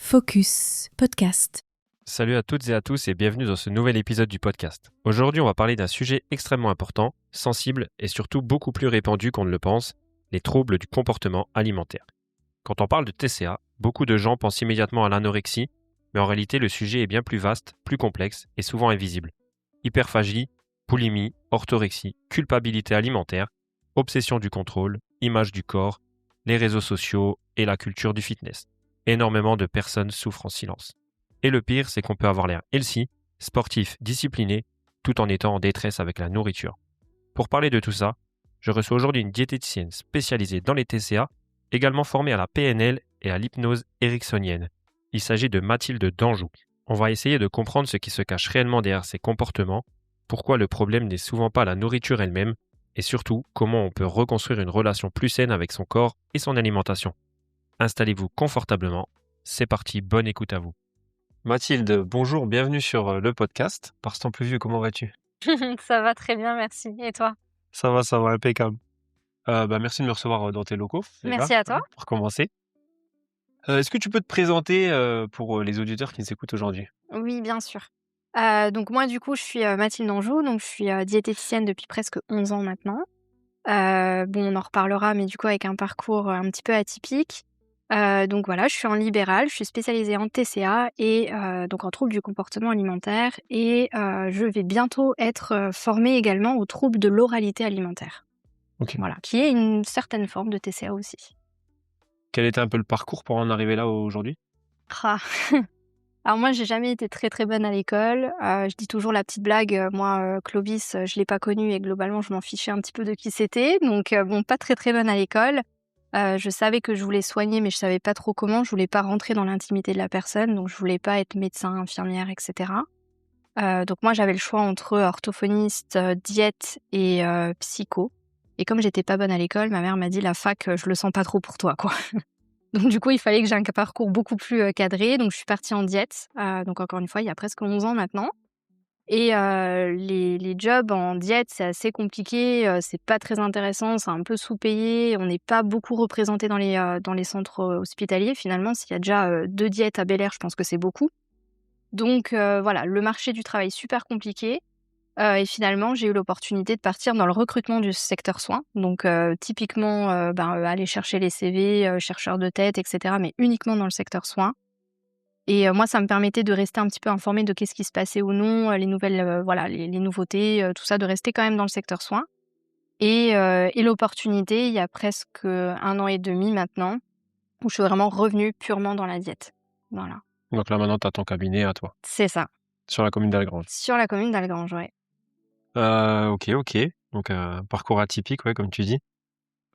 Focus Podcast. Salut à toutes et à tous et bienvenue dans ce nouvel épisode du podcast. Aujourd'hui, on va parler d'un sujet extrêmement important, sensible et surtout beaucoup plus répandu qu'on ne le pense, les troubles du comportement alimentaire. Quand on parle de TCA, beaucoup de gens pensent immédiatement à l'anorexie, mais en réalité, le sujet est bien plus vaste, plus complexe et souvent invisible. Hyperphagie, boulimie, orthorexie, culpabilité alimentaire, obsession du contrôle, image du corps, les réseaux sociaux et la culture du fitness. Énormément de personnes souffrent en silence. Et le pire, c'est qu'on peut avoir l'air healthy, sportif, discipliné, tout en étant en détresse avec la nourriture. Pour parler de tout ça, je reçois aujourd'hui une diététicienne spécialisée dans les TCA, également formée à la PNL et à l'hypnose ericksonienne. Il s'agit de Mathilde Danjou. On va essayer de comprendre ce qui se cache réellement derrière ces comportements, pourquoi le problème n'est souvent pas la nourriture elle-même, et surtout comment on peut reconstruire une relation plus saine avec son corps et son alimentation. Installez-vous confortablement. C'est parti, bonne écoute à vous. Mathilde, bonjour, bienvenue sur le podcast. Par ce temps pluvieux, comment vas-tu? Ça va très bien, merci. Et toi? Ça va, impeccable. Merci de me recevoir dans tes locaux, déjà, Merci à toi. pour commencer. Est-ce que tu peux te présenter pour les auditeurs qui nous écoutent aujourd'hui? Oui, bien sûr. Donc moi, du coup, je suis Mathilde Danjou, donc je suis diététicienne depuis presque 11 ans maintenant. On en reparlera, mais du coup, avec un parcours un petit peu atypique. Donc voilà, je suis en libéral, je suis spécialisée en TCA et donc en troubles du comportement alimentaire. Et je vais bientôt être formée également aux troubles de l'oralité alimentaire. Ok. Voilà, qui est une certaine forme de TCA aussi. Quel était un peu le parcours pour en arriver là aujourd'hui? Ah. Alors moi, j'ai jamais été très, très bonne à l'école. Je dis toujours la petite blague, moi, Clovis, je l'ai pas connu et globalement, je m'en fichais un petit peu de qui c'était. Donc pas très, très bonne à l'école. Je savais que je voulais soigner, mais je savais pas trop comment. Je voulais pas rentrer dans l'intimité de la personne, donc je voulais pas être médecin, infirmière, et cetera. Donc moi, j'avais le choix entre orthophoniste, diète et psycho. Et comme j'étais pas bonne à l'école, ma mère m'a dit: «La fac, je le sens pas trop pour toi, quoi». Donc du coup, il fallait que j'ai un parcours beaucoup plus cadré. Donc je suis partie en diète, donc encore une fois, il y a presque 11 ans maintenant. Et les jobs en diète, c'est assez compliqué, c'est pas très intéressant, c'est un peu sous-payé. On n'est pas beaucoup représenté dans les centres hospitaliers. Finalement, s'il y a déjà 2 diètes à Bel-Air, je pense que c'est beaucoup. Donc voilà, le marché du travail super compliqué. Et finalement, j'ai eu l'opportunité de partir dans le recrutement du secteur soins. Donc typiquement, aller chercher les CV, chercheurs de tête, et cetera, mais uniquement dans le secteur soins. Et moi, ça me permettait de rester un petit peu informée de qu'est-ce qui se passait ou non, les nouvelles, les nouveautés, tout ça, de rester quand même dans le secteur soins. Et l'opportunité, il y a presque 1 an et demi maintenant, où je suis vraiment revenue purement dans la diète. Voilà, Donc là maintenant, tu as ton cabinet à toi, c'est ça. sur la commune d'Algrange. Sur la commune d'Algrange, ouais. Ok. Donc parcours atypique, ouais, comme tu dis.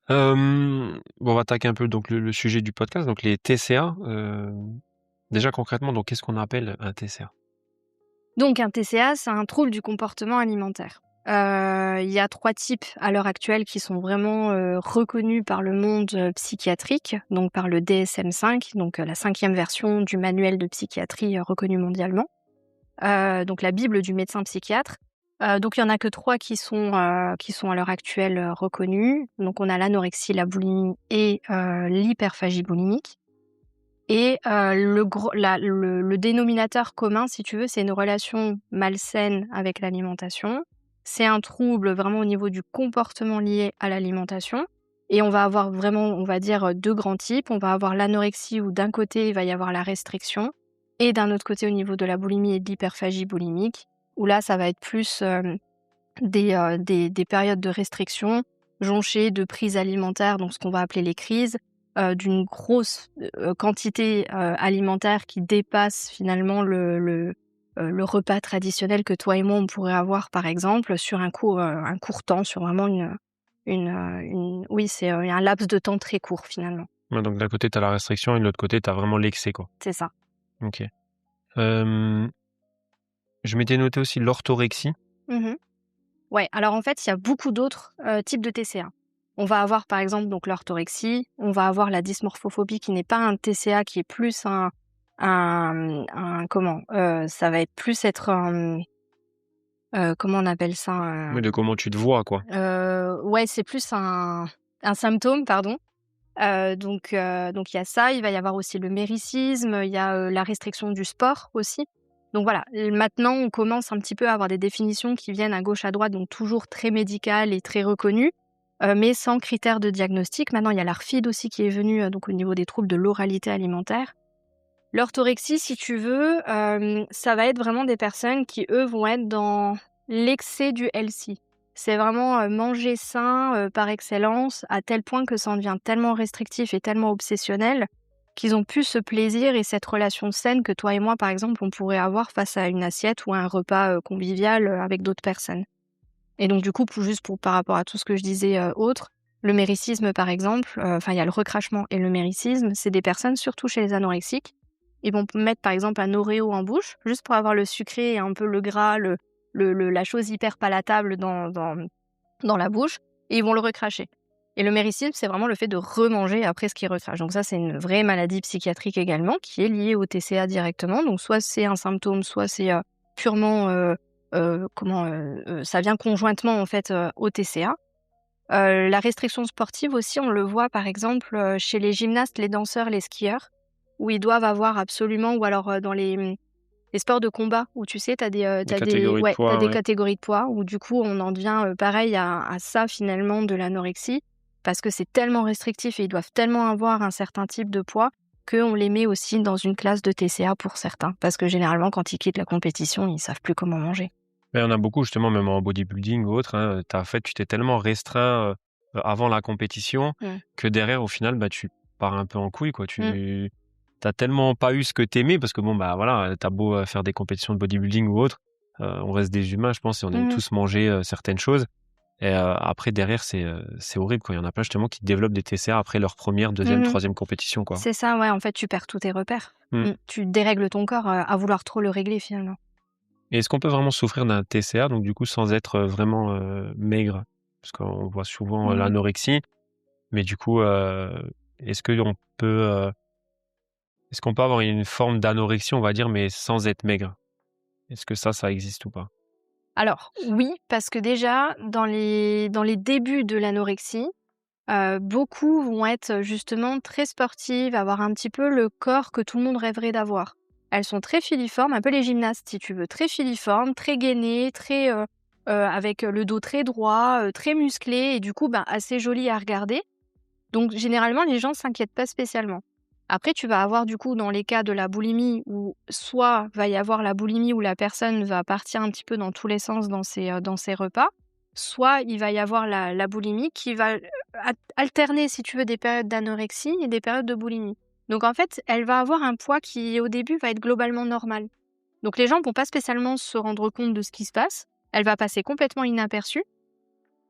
On va attaquer un peu donc le sujet du podcast, donc les TCA. Déjà concrètement, donc qu'est-ce qu'on appelle un TCA? Donc un TCA, c'est un trouble du comportement alimentaire. Il y a 3 types à l'heure actuelle qui sont vraiment reconnus par le monde psychiatrique, donc par le DSM-5, donc la 5e version du manuel de psychiatrie reconnu mondialement. Donc la bible du médecin psychiatre. Donc il y en a que 3 qui sont à l'heure actuelle reconnus. Donc on a l'anorexie, la boulimie et l'hyperphagie boulimique. Et le dénominateur commun, si tu veux, c'est une relation malsaine avec l'alimentation. C'est un trouble vraiment au niveau du comportement lié à l'alimentation. Et on va avoir vraiment, on va dire, 2 grands types. On va avoir l'anorexie où d'un côté, il va y avoir la restriction et d'un autre côté, au niveau de la boulimie et de l'hyperphagie boulimique, où là, ça va être plus, des périodes de restriction jonchées de prises alimentaires, donc ce qu'on va appeler les crises, d'une grosse, quantité, alimentaire qui dépasse finalement le repas traditionnel que toi et moi on pourrait avoir par exemple sur un court temps, sur vraiment c'est un laps de temps très court finalement. Ouais, donc d'un côté, tu as la restriction et de l'autre côté, tu as vraiment l'excès, quoi. C'est ça. Ok. Je m'étais noté aussi l'orthorexie. Mmh. Ouais, alors en fait, il y a beaucoup d'autres, types de TCA. On va avoir par exemple donc l'orthorexie, on va avoir la dysmorphophobie qui n'est pas un TCA, qui est plus ça va être plus être comment on appelle ça? Oui, de comment tu te vois, quoi. Ouais, c'est plus un symptôme, pardon. Donc il y a ça, il va y avoir aussi le méricisme, il y a, la restriction du sport aussi. Donc voilà, maintenant on commence un petit peu à avoir des définitions qui viennent à gauche, à droite, donc toujours très médicales et très reconnues, mais sans critères de diagnostic. Maintenant il y a l'ARFID aussi qui est venu, donc au niveau des troubles de l'oralité alimentaire. L'orthorexie, si tu veux, ça va être vraiment des personnes qui, eux, vont être dans l'excès du healthy. C'est vraiment, manger sain, par excellence, à tel point que ça en devient tellement restrictif et tellement obsessionnel, qu'ils ont plus ce plaisir et cette relation saine que toi et moi, par exemple, on pourrait avoir face à une assiette ou à un repas, convivial, avec d'autres personnes. Et donc du coup, par rapport à tout ce que je disais, autre, le méricisme, par exemple, enfin, il y a le recrachement et le méricisme, c'est des personnes, surtout chez les anorexiques, ils vont mettre, par exemple, un Oreo en bouche, juste pour avoir le sucré et un peu le gras, la chose hyper palatable dans la bouche, et ils vont le recracher. Et le méricisme, c'est vraiment le fait de remanger après ce qu'ils recrachent. Donc ça, c'est une vraie maladie psychiatrique également, qui est liée au TCA directement. Donc soit c'est un symptôme, soit c'est purement, ça vient conjointement en fait au TCA. La restriction sportive aussi, on le voit par exemple chez les gymnastes, les danseurs, les skieurs, où ils doivent avoir absolument, ou alors dans les sports de combat, où tu sais, tu as Des catégories de t'as poids, des ouais. catégories de poids, où du coup, on en devient pareil à ça finalement de l'anorexie, parce que c'est tellement restrictif et ils doivent tellement avoir un certain type de poids qu'on les met aussi dans une classe de TCA pour certains. Parce que généralement, quand ils quittent la compétition, ils savent plus comment manger. Mais il y en a beaucoup justement, même en bodybuilding ou autre, hein, tu t'es tellement restreint, avant la compétition Mmh. que derrière au final, bah, tu pars un peu en couille quoi. Mmh. Tu tellement pas eu ce que t'aimais parce que bon, bah, voilà, tu beau, faire des compétitions de bodybuilding ou autre, on reste des humains je pense et on aime Mmh. tous manger, certaines choses et après derrière c'est horrible quoi. Il y en a plein justement qui développent des TCA après leur première, deuxième, Mmh. troisième compétition quoi. C'est ça, ouais, en fait, tu perds tous tes repères. Mmh. Tu dérègles ton corps à vouloir trop le régler finalement. Et est-ce qu'on peut vraiment souffrir d'un TCA, donc du coup sans être, vraiment, maigre? Parce qu'on voit souvent, Mmh. l'anorexie, mais du coup, est-ce qu'on peut, est-ce qu'on peut avoir une forme d'anorexie, on va dire, mais sans être maigre? Est-ce que ça existe ou pas? Alors oui, parce que déjà dans les débuts de l'anorexie, beaucoup vont être justement très sportives, avoir un petit peu le corps que tout le monde rêverait d'avoir. Elles sont très filiformes, un peu les gymnastes si tu veux, très filiformes, très gainées, très, avec le dos très droit, très musclé et du coup, ben, assez jolies à regarder. Donc généralement, les gens s'inquiètent pas spécialement. Après, tu vas avoir du coup dans les cas de la boulimie où soit va y avoir la boulimie où la personne va partir un petit peu dans tous les sens dans ses repas, soit il va y avoir la boulimie qui va, alterner si tu veux des périodes d'anorexie et des périodes de boulimie. Donc en fait, elle va avoir un poids qui au début va être globalement normal. Donc les gens vont pas spécialement se rendre compte de ce qui se passe, elle va passer complètement inaperçue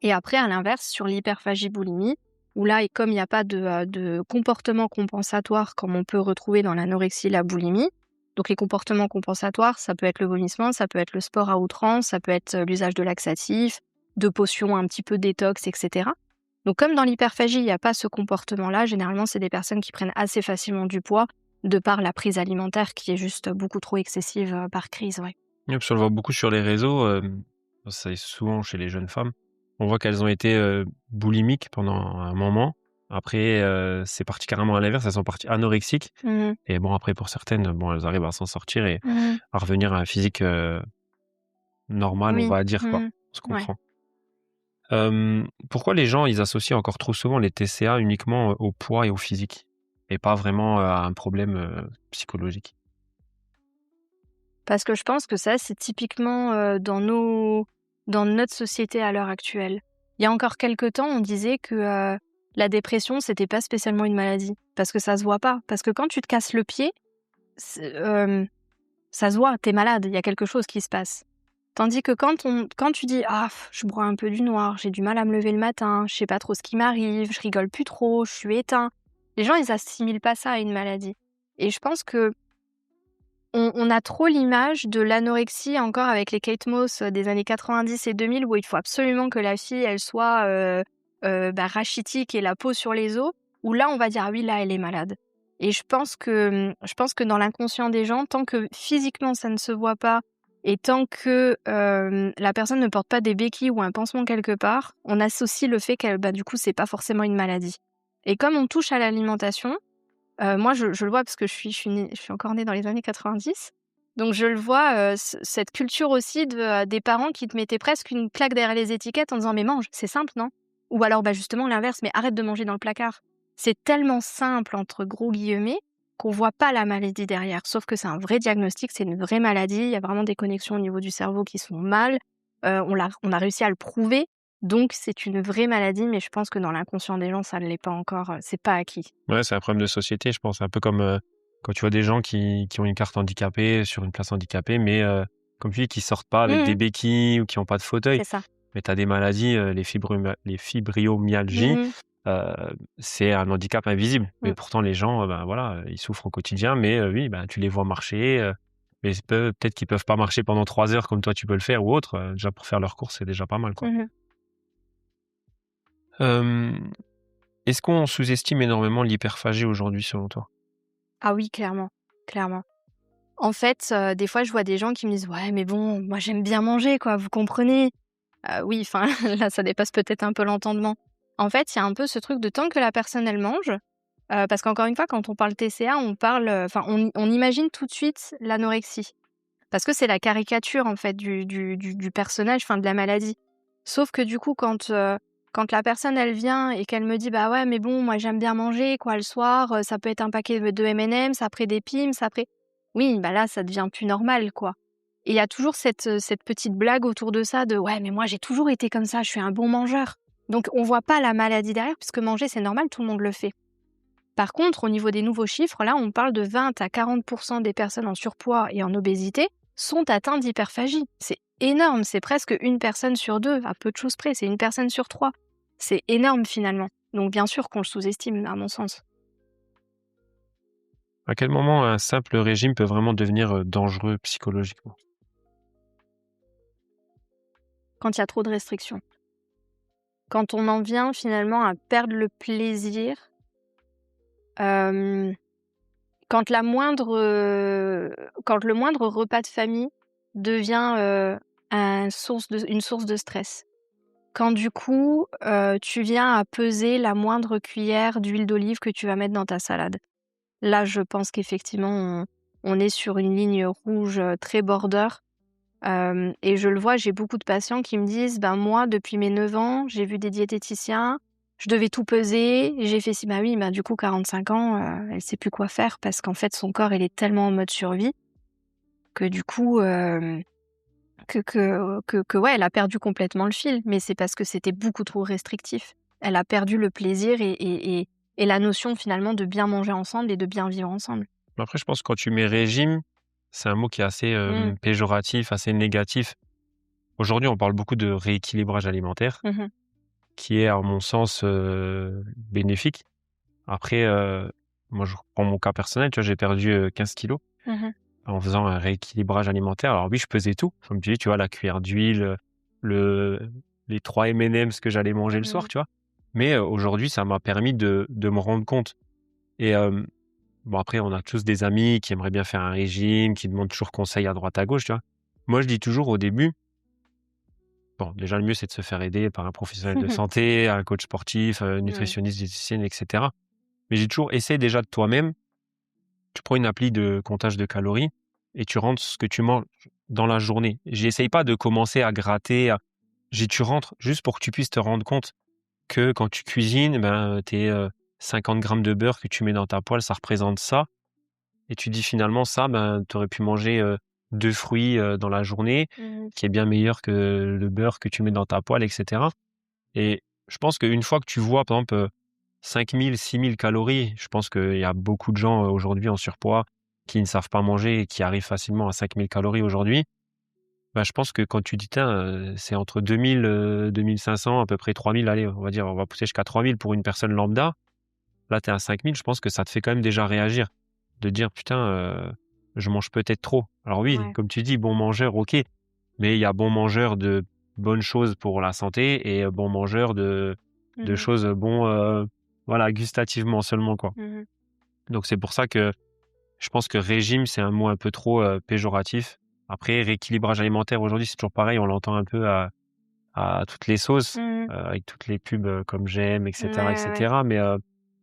et après à l'inverse sur l'hyperphagie-boulimie, où là et comme il y a pas de comportement compensatoire comme on peut retrouver dans l'anorexie et la boulimie, donc les comportements compensatoires, ça peut être le vomissement, ça peut être le sport à outrance, ça peut être, l'usage de laxatifs, de potions un petit peu détox et cetera. Donc comme dans l'hyperphagie, il y a pas ce comportement-là, généralement, c'est des personnes qui prennent assez facilement du poids, de par la prise alimentaire qui est juste beaucoup trop excessive, par crise, ouais. Oui, parce qu'on le voit beaucoup sur les réseaux, c'est souvent chez les jeunes femmes. On voit qu'elles ont été, boulimiques pendant un moment. Après, c'est parti carrément à l'inverse, elles sont parties anorexiques Mmh. et bon après pour certaines, bon elles arrivent à s'en sortir et Mmh. à revenir à un physique, normal, on Oui. va dire quoi. Mmh. On se Ouais. comprend. Pourquoi les gens, ils associent encore trop souvent les TCA uniquement, au poids et au physique et pas vraiment, à un problème, psychologique? Parce que je pense que ça, c'est typiquement, dans notre société à l'heure actuelle. Il y a encore quelque temps, on disait que, la dépression, c'était pas spécialement une maladie, parce que ça se voit pas. Parce que quand tu te casses le pied, c'est, ça se voit, tu es malade, il y a quelque chose qui se passe. Tandis que quand tu dis: «Ah, je broie un peu du noir, j'ai du mal à me lever le matin, je sais pas trop ce qui m'arrive, je rigole plus trop, je suis éteint». Les gens, ils assimilent pas ça à une maladie et je pense que on a trop l'image de l'anorexie encore avec les Kate Moss, des années 90 et 2000 où il faut absolument que la fille, elle soit, rachitique et la peau sur les os, où là, on va dire: «Ah oui, là, elle est malade» et je pense que dans l'inconscient des gens, tant que physiquement ça ne se voit pas et tant que, la personne ne porte pas des béquilles ou un pansement quelque part, on associe le fait qu'elle, bah, du coup, c'est pas forcément une maladie. Et comme on touche à l'alimentation, moi je le vois parce que je suis encore née dans les années 90. Donc je le vois, cette culture aussi des parents qui te mettaient presque une claque derrière les étiquettes en disant: «Mais mange, c'est simple, non?» Ou alors, justement l'inverse: «Mais arrête de manger dans le placard». C'est tellement «simple» entre gros guillemets qu'on voit pas la maladie derrière. Sauf que c'est un vrai diagnostic, c'est une vraie maladie. Il y a vraiment des connexions au niveau du cerveau qui sont mal. On a réussi à le prouver. Donc c'est une vraie maladie, mais je pense que dans l'inconscient des gens, ça ne l'est pas encore, c'est pas acquis. Ouais, c'est un problème de société, je pense. Un peu comme quand tu vois des gens qui ont une carte handicapée sur une place handicapée, mais comme tu dis, qui sortent pas avec des Mmh. béquilles ou qui ont pas de fauteuil. C'est ça. Mais tu as des maladies, les fibromyalgies, Mmh. heu, c'est un handicap invisible. Mais Mmh. pourtant les gens, voilà, ils souffrent au quotidien, mais oui, tu les vois marcher, mais peut-être qu'ils peuvent pas marcher pendant 3 heures comme toi tu peux le faire ou autre, déjà pour faire leurs courses, c'est déjà pas mal, quoi. Mmh. Hem, Est-ce qu'on sous-estime énormément l'hyperphagie aujourd'hui selon toi? Ah oui, clairement, clairement. En fait, des fois, je vois des gens qui me disent: «Ouais, mais bon, moi, j'aime bien manger, quoi, vous comprenez?» Oui, enfin, là, ça dépasse peut-être un peu l'entendement. En fait, il y a un peu ce truc de tant que la personne, elle mange, parce qu'encore une fois, quand on parle TCA, on parle, enfin, on imagine tout de suite l'anorexie. Parce que c'est la caricature, en fait, du personnage, enfin, de la maladie. Sauf que du coup, quand la personne, elle vient et qu'elle me dit: «Bah, ouais, mais bon, moi, j'aime bien manger, quoi, le soir, ça peut être un paquet de M&M's, après des Pim's, après» oui, bah, là, ça devient plus normal, quoi. Et il y a toujours cette petite blague autour de ça de: «Ouais, mais moi, j'ai toujours été comme ça, je suis un bon mangeur». Donc on voit pas la maladie derrière puisque manger, c'est normal, tout le monde le fait. Par contre, au niveau des nouveaux chiffres, là, on parle de 20 à 40 des personnes en surpoids et en obésité sont atteintes d'hyperphagie. C'est énorme, c'est presque une personne sur 2, à peu de choses près, c'est une personne sur 3. C'est énorme finalement. Donc bien sûr qu'on le sous-estime, à mon sens. À quel moment un simple régime peut vraiment devenir, dangereux psychologiquement? Quand il y a trop de restrictions. Quand on en vient finalement à perdre le plaisir, hem, quand quand le moindre repas de famille devient, une source de stress. Quand du coup, tu viens à peser la moindre cuillère d'huile d'olive que tu vas mettre dans ta salade. Là, je pense qu'effectivement, on est sur une ligne rouge, très border, et je le vois, j'ai beaucoup de patients qui me disent: «Ben, moi, depuis mes 9 ans, j'ai vu des diététiciens, je devais tout peser, j'ai fait ci». Bah oui, bah, du coup, 45 ans, elle sait plus quoi faire parce qu'en fait, son corps, il est tellement en mode survie que du coup, ouais, elle a perdu complètement le fil, mais c'est parce que c'était beaucoup trop restrictif. Elle a perdu le plaisir et la notion finalement de bien manger ensemble et de bien vivre ensemble. Après, je pense que quand tu mets régime, c'est un mot qui est assez, Mmh. péjoratif, assez négatif. Aujourd'hui, on parle beaucoup de rééquilibrage alimentaire, Mmh mh. qui est, à mon sens, bénéfique. Après, moi, je reprends mon cas personnel, tu vois? J'ai perdu, 15 kilogrammes Mmh. en faisant un rééquilibrage alimentaire. Alors oui, je pesais tout, comme tu dis, tu vois? La cuillère d'huile, le les 3 M&M's que j'allais manger le soir, Mmh. tu vois? Mais, aujourd'hui, ça m'a permis de me rendre compte et bon, après, on a tous des amis qui aimeraient bien faire un régime, qui demandent toujours conseil à droite à gauche, tu vois? Moi, je dis toujours au début, bon, déjà, le mieux, c'est de se faire aider par un professionnel de santé, un coach sportif, Mmh. nutritionniste, diététicienne, et cetera. Mais j'ai toujours essayé déjà de toi-même. Tu prends une appli de comptage de calories et tu rentres ce que tu manges dans la journée. J'essaye pas de commencer à gratter, tu rentres juste pour que tu puisses te rendre compte que quand tu cuisines, tes 50 grammes de beurre que tu mets dans ta poêle, ça représente ça. Et tu dis finalement ça, tu aurais pu manger, 2 fruits, dans la journée, Mmh. qui est bien meilleur que le beurre que tu mets dans ta poêle et cetera. Et je pense qu'une fois que tu vois, par exemple, 5 000-6 000 calories, je pense qu'il y a beaucoup de gens, aujourd'hui en surpoids qui ne savent pas manger et qui arrivent facilement à 5 000 calories aujourd'hui. Bah, je pense que quand tu dis: «Tiens, c'est entre 2 000, 2 500, à peu près 3 000», allez, on va pousser jusqu'à 3 000 pour une personne lambda. Là, tu es à 5 000, je pense que ça te fait quand même déjà réagir. De dire: «Putain, je mange peut-être trop». Alors oui, Ouais. comme tu dis, bon mangeur, OK, mais il y a bon mangeur de bonnes choses pour la santé et bon mangeur de Mmh. choses, voilà, gustativement seulement, quoi. Mmh. Donc c'est pour ça que je pense que régime, c'est un mot un peu trop, péjoratif. Après, rééquilibrage alimentaire, aujourd'hui, c'est toujours pareil, on l'entend un peu à toutes les sauces, Mmh. avec toutes les pubs, comme J'aime, et Ouais, cetera, et ouais, ouais. cetera. Mais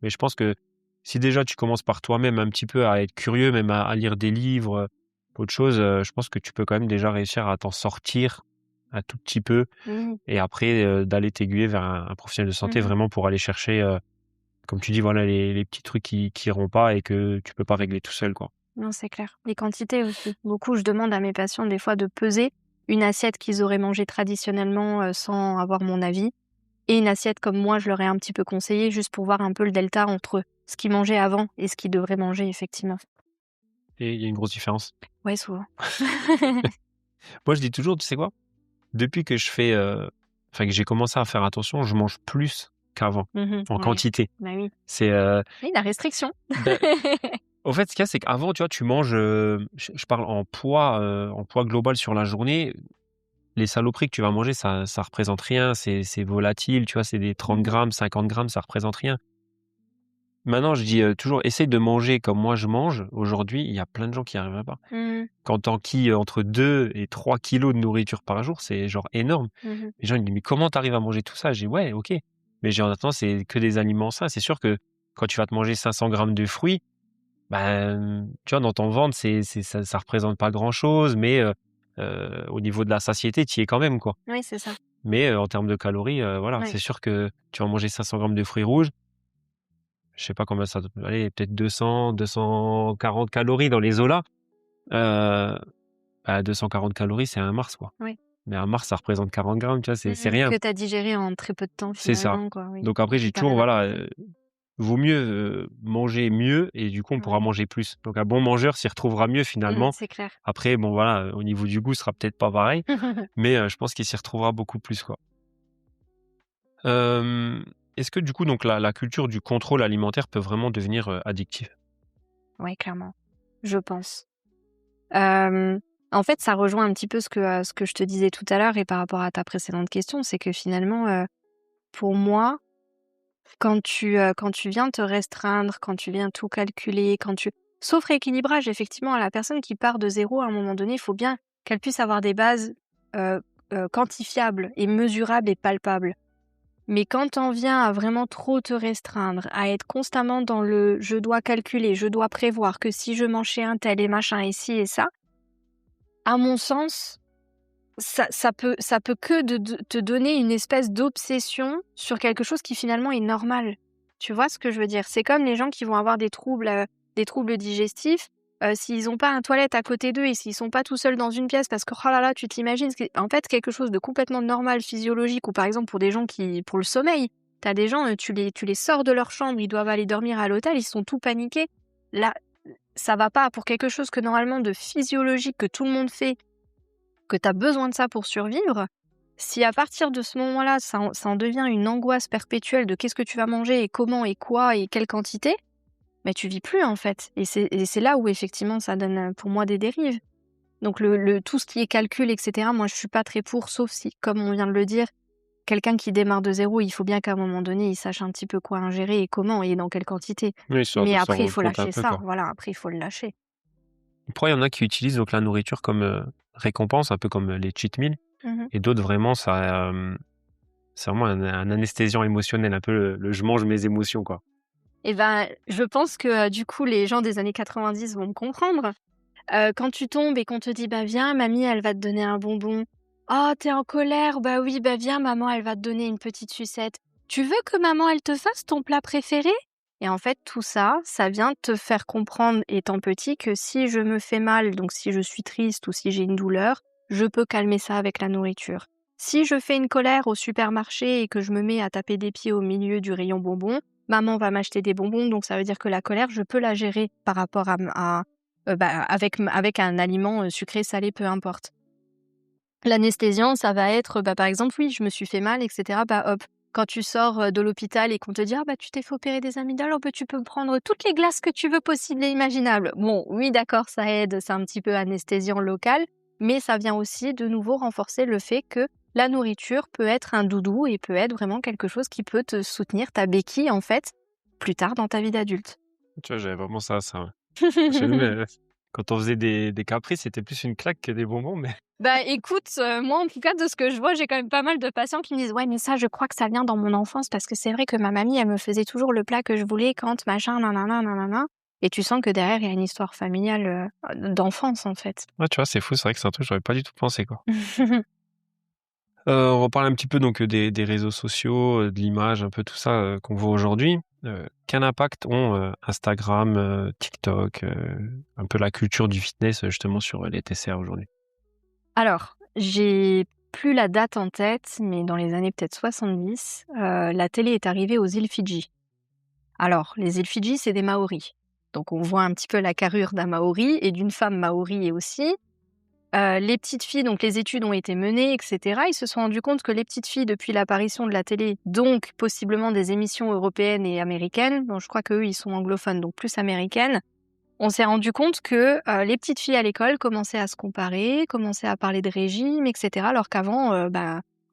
Mais je pense que si déjà tu commences par toi-même un petit peu à être curieux, même à lire des livres, autre chose, je pense que tu peux quand même déjà réussir à t'en sortir un tout petit peu Mmh. et après, d'aller t'aiguiller vers un professionnel de santé Mmh. vraiment pour aller chercher, comme tu dis, voilà, les petits trucs qui iront pas et que tu peux pas régler tout seul, quoi. Non, c'est clair. Les quantités aussi. Beaucoup, je demande à mes patients des fois de peser une assiette qu'ils auraient mangée traditionnellement, sans avoir mon avis et une assiette comme moi je leur ai un petit peu conseillé juste pour voir un peu le delta entre ce qu'ils mangeaient avant et ce qu'ils devraient manger effectivement. Et il y a une grosse différence. Ouais, souvent. Moi, je dis toujours, tu sais quoi? Depuis que je fais, enfin que j'ai commencé à faire attention, je mange plus qu'avant, Mmh. en Ouais. quantité. Bah oui. C'est, Oui, la restriction. bah, au fait, ce qu'il y a, c'est qu'avant, tu vois, tu manges, je parle en poids global sur la journée, les saloperies que tu vas manger, ça représente rien, c'est volatile, tu vois? C'est des 30 Mmh. grammes, 50 grammes, ça représente rien. Maintenant, je dis, toujours: «Essaye de manger comme moi je mange». Aujourd'hui, il y a plein de gens qui y arriveraient pas. Mmh. Quand tu enquilles entre 2 et 3 kilos de nourriture par jour, c'est genre énorme. Mmh. Les gens ils me disent: «Mais comment tu arrives à manger tout ça?» Je dis: «Ouais, OK, mais j'ai en attendant, c'est que des aliments sains». C'est sûr que quand tu vas te manger 500 grammes de fruits, ben, tu vois, dans ton ventre, ça représente pas grand-chose, mais au niveau de la satiété, tu y es quand même, quoi. Oui, c'est ça. Mais en termes de calories, voilà, Ouais. c'est sûr que tu vas manger 500 grammes de fruits rouges, je sais pas combien ça doit aller, peut-être 200-240 calories dans les eaux-là. Heu, 240 calories, c'est un Mars, quoi. Oui. Mais un Mars, ça représente 40 grammes, tu vois? C'est rien. Que tu as digéré en très peu de temps C'est ça. finalement, quoi, oui. Donc après, j'ai Comparé toujours, à la voilà, quantité. vaut mieux, manger mieux et du coup, on pourra Ouais. manger plus. Donc un bon mangeur s'y retrouvera mieux finalement. C'est clair. Après, bon, voilà, au niveau du goût, ce sera peut-être pas pareil, mais je pense qu'il s'y retrouvera beaucoup plus, quoi. Hem, est-ce que du coup, donc la culture du contrôle alimentaire peut vraiment devenir, addictive? Ouais, clairement, je pense. Hem, En fait, ça rejoint un petit peu ce que je te disais tout à l'heure et par rapport à ta précédente question, c'est que finalement, pour moi, quand tu viens te restreindre, quand tu viens tout calculer, quand tu sauf rééquilibrage, effectivement, la personne qui part de zéro, à un moment donné, il faut bien qu'elle puisse avoir des bases, heu quantifiables et mesurables et palpables. Mais quand on vient à vraiment trop te restreindre, à être constamment dans le «je dois calculer, je dois prévoir que si je mange chez un tel et machin et ci et ça», à mon sens, ça peut que de te donner une espèce d'obsession sur quelque chose qui finalement est normal. Tu vois ce que je veux dire? C'est comme les gens qui vont avoir des troubles digestifs, s'ils ont pas un toilette à côté d'eux et s'ils sont pas tout seuls dans une pièce parce que, oh là là, tu t'imagines, c'est en fait quelque chose de complètement normal, physiologique ou par exemple pour des gens qui pour le sommeil, tu as des gens, tu les sors de leur chambre, ils doivent aller dormir à l'hôtel, ils sont tout paniqués. Là, ça va pas pour quelque chose que normalement de physiologique que tout le monde fait, que tu as besoin de ça pour survivre, si à partir de ce moment-là, ça en devient une angoisse perpétuelle de qu'est-ce que tu vas manger et comment et quoi et quelle quantité, mais tu vis plus en fait. Et c'est là où effectivement ça donne pour moi des dérives. Donc tout ce qui est calcul, etc., moi je suis pas très pour, sauf si, comme on vient de le dire, quelqu'un qui démarre de zéro, il faut bien qu'à un moment donné, il sache un petit peu quoi ingérer et comment et dans quelle quantité. Oui, histoire Mais de s'en après, il rendre faut compte un lâcher peu, ça. quoi. Voilà, après, il faut le lâcher. Pourquoi il y en a qui utilisent donc la nourriture comme, récompense, un peu comme, les cheat meals Mmh. et d'autres vraiment c'est vraiment un anesthésiant émotionnel, un peu le «je mange mes émotions», quoi. Et ben, je pense que, du coup, les gens des années 90 vont me comprendre. Quand tu tombes et qu'on te dit: «Bah, viens, mamie, elle va te donner un bonbon». «Oh, tu en colère? Bah oui, bah viens, maman, elle va te donner une petite sucette». «Tu veux que maman, elle te fasse ton plat préféré?» Et en fait, tout ça, ça vient te faire comprendre, étant petit, que si je me fais mal, donc si je suis triste ou si j'ai une douleur, je peux calmer ça avec la nourriture. Si je fais une colère au supermarché et que je me mets à taper des pieds au milieu du rayon bonbons, maman va m'acheter des bonbons, donc ça veut dire que la colère, je peux la gérer par rapport avec un aliment, sucré, salé, peu importe. L'anesthésiant, ça va être, par exemple, oui, je me suis fait mal et cetera, bah, hop, quand tu sors, de l'hôpital et qu'on te dit: «Ah bah, tu t'es fait opérer des amygdales, oh bah, tu peux prendre toutes les glaces que tu veux possibles et imaginables». Bon, oui, d'accord, ça aide, c'est un petit peu anesthésiant local, mais ça vient aussi de nouveau renforcer le fait que la nourriture peut être un doudou et peut être vraiment quelque chose qui peut te soutenir, ta béquille, en fait, plus tard dans ta vie d'adulte. Tu vois, j'avais vraiment ça, ouais. J'avais Quand on faisait des caprices, c'était plus une claque que des bonbons, mais Bah, écoute, moi, en tout cas, de ce que je vois, j'ai quand même pas mal de patients qui me disent: «Ouais, mais ça, je crois que ça vient dans mon enfance parce que c'est vrai que ma mamie, elle me faisait toujours le plat que je voulais quand machin, nanana, nanana» et tu sens que derrière, il y a une histoire familiale, d'enfance, en fait. ouais, tu vois, c'est fou, c'est vrai que c'est un truc j'aurais pas du tout pensé, quoi. On va parler un petit peu donc des réseaux sociaux, de l'image, un peu tout ça, qu'on voit aujourd'hui. Quel impact ont, Instagram, TikTok, un peu la culture du fitness, justement sur, les TCA aujourd'hui? Alors, j'ai plus la date en tête, mais dans les années peut-être 70, la télé est arrivée aux îles Fidji. Alors, les îles Fidji, c'est des Maoris. Donc on voit un petit peu la carrure d'un Maori et d'une femme maori aussi. Les petites filles, donc les études ont été menées, et cetera. Ils se sont rendus compte que les petites filles, depuis l'apparition de la télé, donc possiblement des émissions européennes et américaines, bon je crois qu'eux, ils sont anglophones, donc plus américaines, on s'est rendu compte que, les petites filles à l'école commençaient à se comparer, commençaient à parler de régime, et cetera. Alors qu'avant,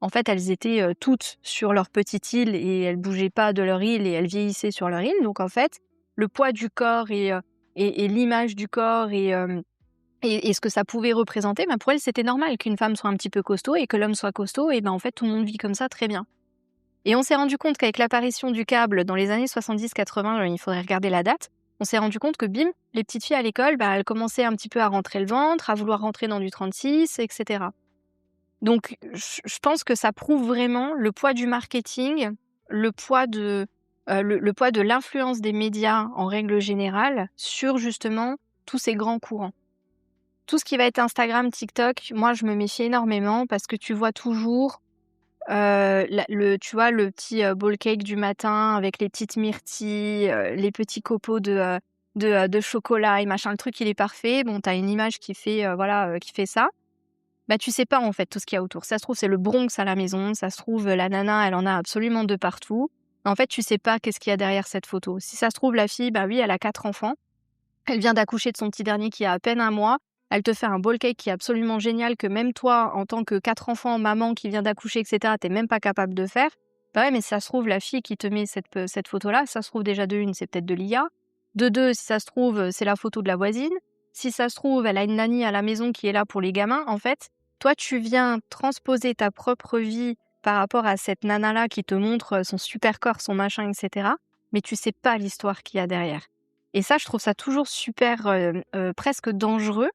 en fait, elles étaient, toutes sur leur petite île et elles bougeaient pas de leur île et elles vieillissaient sur leur île. Donc en fait, le poids du corps et l'image du corps et ce que ça pouvait représenter, pour elles, c'était normal qu'une femme soit un petit peu costaud et que l'homme soit costaud et en fait, tout le monde vit comme ça très bien. Et on s'est rendu compte qu'avec l'apparition du câble dans les années 70-80, il faudrait regarder la date, on s'est rendu compte que bim, les petites filles à l'école, elles commençaient un petit peu à rentrer le ventre, à vouloir rentrer dans du 36, et cetera. Donc je pense que ça prouve vraiment le poids du marketing, le poids le poids de l'influence des médias en règle générale sur justement tous ces grands courants. Tout ce qui va être Instagram, TikTok, moi je me méfie énormément parce que tu vois toujours tu vois le petit, bowl cake du matin avec les petites myrtilles, les petits copeaux de chocolat et machin, le truc il est parfait. Bon, tu as une image qui fait, qui fait ça. Tu sais pas en fait tout ce qu'il y a autour. Ça se trouve, c'est le Bronx à la maison, ça se trouve, la nana, elle en a absolument de partout. En fait, tu sais pas qu'est-ce qu'il y a derrière cette photo. Si ça se trouve, la fille, oui, elle a 4 enfants. Elle vient d'accoucher de son petit dernier qui a à peine 1 mois. Elle te fait un bowl cake qui est absolument génial que même toi, en tant que 4 enfants, maman qui vient d'accoucher, et cetera, tu même pas capable de faire. Ouais, mais si ça se trouve, la fille qui te met cette photo-là, ça se trouve déjà de 1, c'est peut-être de l'IA. De 2, si ça se trouve, c'est la photo de la voisine. Si ça se trouve, elle a une nanny à la maison qui est là pour les gamins. En fait, toi, tu viens transposer ta propre vie par rapport à cette nana-là qui te montre son super corps, son machin, et cetera. Mais tu sais pas l'histoire qu'il y a derrière. Et ça, je trouve ça toujours super, presque dangereux.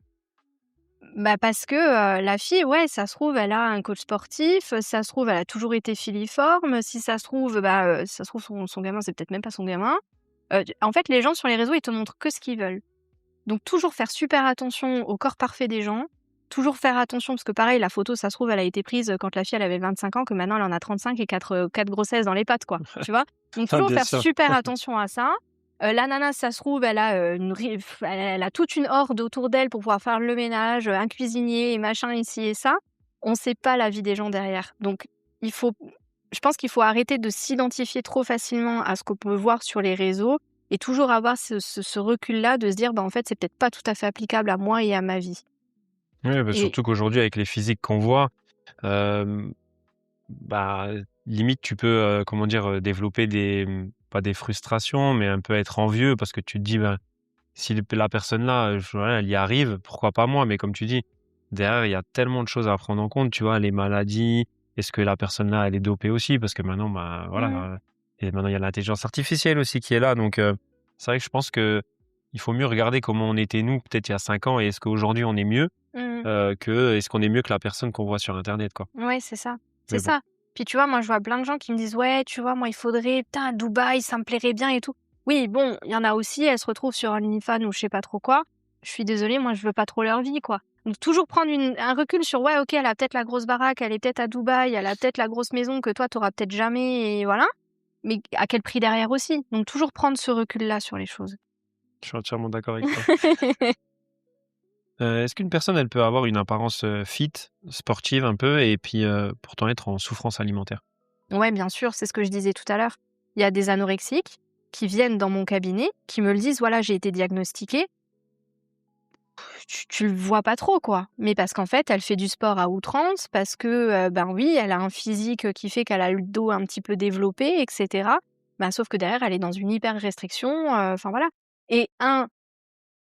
Parce que, la fille, ouais, ça se trouve, elle a un coach sportif, ça se trouve, elle a toujours été filiforme, si ça se trouve, ça se trouve son gamin, c'est peut-être même pas son gamin. En fait, les gens sur les réseaux, ils te montrent que ce qu'ils veulent. Donc toujours faire super attention au corps parfait des gens, toujours faire attention parce que pareil, la photo, ça se trouve, elle a été prise, quand la fille, elle avait 25 ans, que maintenant elle en a 35 et 4 grossesses dans les pattes, quoi, tu vois? Donc Ah toujours bien faire sûr. super attention à ça. La nana, ça se trouve, elle a, elle a toute une horde autour d'elle pour pouvoir faire le ménage, un cuisinier et machin ici et ça. On sait pas la vie des gens derrière. Donc il faut je pense qu'il faut arrêter de s'identifier trop facilement à ce qu'on peut voir sur les réseaux et toujours avoir ce recul-là de se dire: «En fait, c'est peut-être pas tout à fait applicable à moi et à ma vie» Oui, et surtout qu'aujourd'hui avec les physiques qu'on voit, hem, bah, limite tu peux, comment dire? Développer pas des frustrations, mais un peu être envieux parce que tu te dis: «Ben, si la personne là, voilà, elle y arrive, pourquoi pas moi?» Mais comme tu dis, derrière, il y a tellement de choses à prendre en compte, tu vois? Les maladies, est-ce que la personne là, elle est dopée aussi? Parce que maintenant, voilà, mmh, et maintenant il y a l'intelligence artificielle aussi qui est là, donc c'est vrai que je pense que il faut mieux regarder comment on était nous, peut-être il y a 5 ans et est-ce qu'aujourd'hui on est mieux, mmh. que est-ce qu'on est mieux que la personne qu'on voit sur internet, quoi. Ouais, c'est ça, c'est Mais bon. ça. Puis tu vois, moi, je vois plein de gens qui me disent: «Ouais, tu vois, moi, il faudrait, putain, à Dubaï, ça me plairait bien et tout». Oui, bon, il y en a aussi, elles se retrouvent sur OnlyFans ou je sais pas trop quoi. Je suis désolée, moi, je veux pas trop leur vie, quoi. Donc toujours prendre un recul sur: «Ouais, OK, elle a peut-être la grosse baraque, elle est peut-être à Dubaï, elle a peut-être la grosse maison que toi, tu auras peut-être jamais et voilà». Mais à quel prix derrière aussi? Donc toujours prendre ce recul-là sur les choses. Je suis entièrement d'accord avec toi. Est-ce qu'une personne, elle peut avoir une apparence, fit, sportive un peu et puis, pourtant être en souffrance alimentaire? Ouais, bien sûr, c'est ce que je disais tout à l'heure. Il y a des anorexiques qui viennent dans mon cabinet, qui me le disent: «Voilà, j'ai été diagnostiquée». Tu le vois pas trop, quoi. Mais parce qu'en fait, elle fait du sport à outrance, parce que, oui, elle a un physique, qui fait qu'elle a le dos un petit peu développé et cetera. Sauf que derrière, elle est dans une hyper restriction, enfin voilà. Et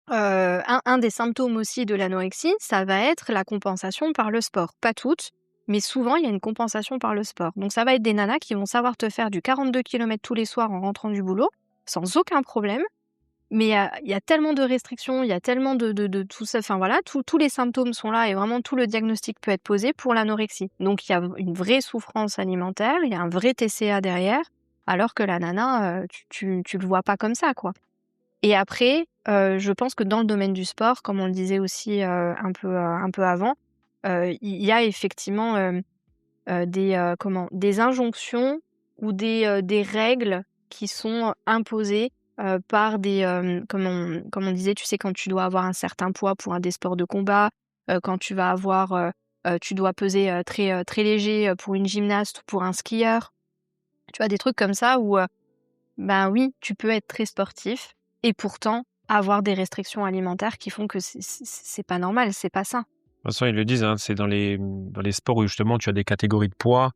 Un des symptômes aussi de l'anorexie, ça va être la compensation par le sport. Pas toutes, mais souvent, il y a une compensation par le sport. Donc ça va être des nanas qui vont savoir te faire du 42 kilomètres tous les soirs en rentrant du boulot, sans aucun problème. Mais il y a tellement de restrictions, il y a tellement de tout ça, enfin voilà, tous les symptômes sont là et vraiment tout le diagnostic peut être posé pour l'anorexie. Donc il y a une vraie souffrance alimentaire, il y a un vrai TCA derrière, alors que la nana, tu le vois pas comme ça, quoi. Et après, je pense que dans le domaine du sport, comme on le disait aussi, un peu avant, il y a effectivement, des injonctions ou des règles qui sont imposées, par comme on disait, tu sais, quand tu dois avoir un certain poids pour un des sports de combat, quand tu vas avoir, tu dois peser, très léger, pour une gymnaste ou pour un skieur. Tu vois, des trucs comme ça où, ben oui, tu peux être très sportif et pourtant avoir des restrictions alimentaires qui font que c'est pas normal, c'est pas sain. De toute façon, ils le disent, hein, c'est dans les sports où justement tu as des catégories de poids,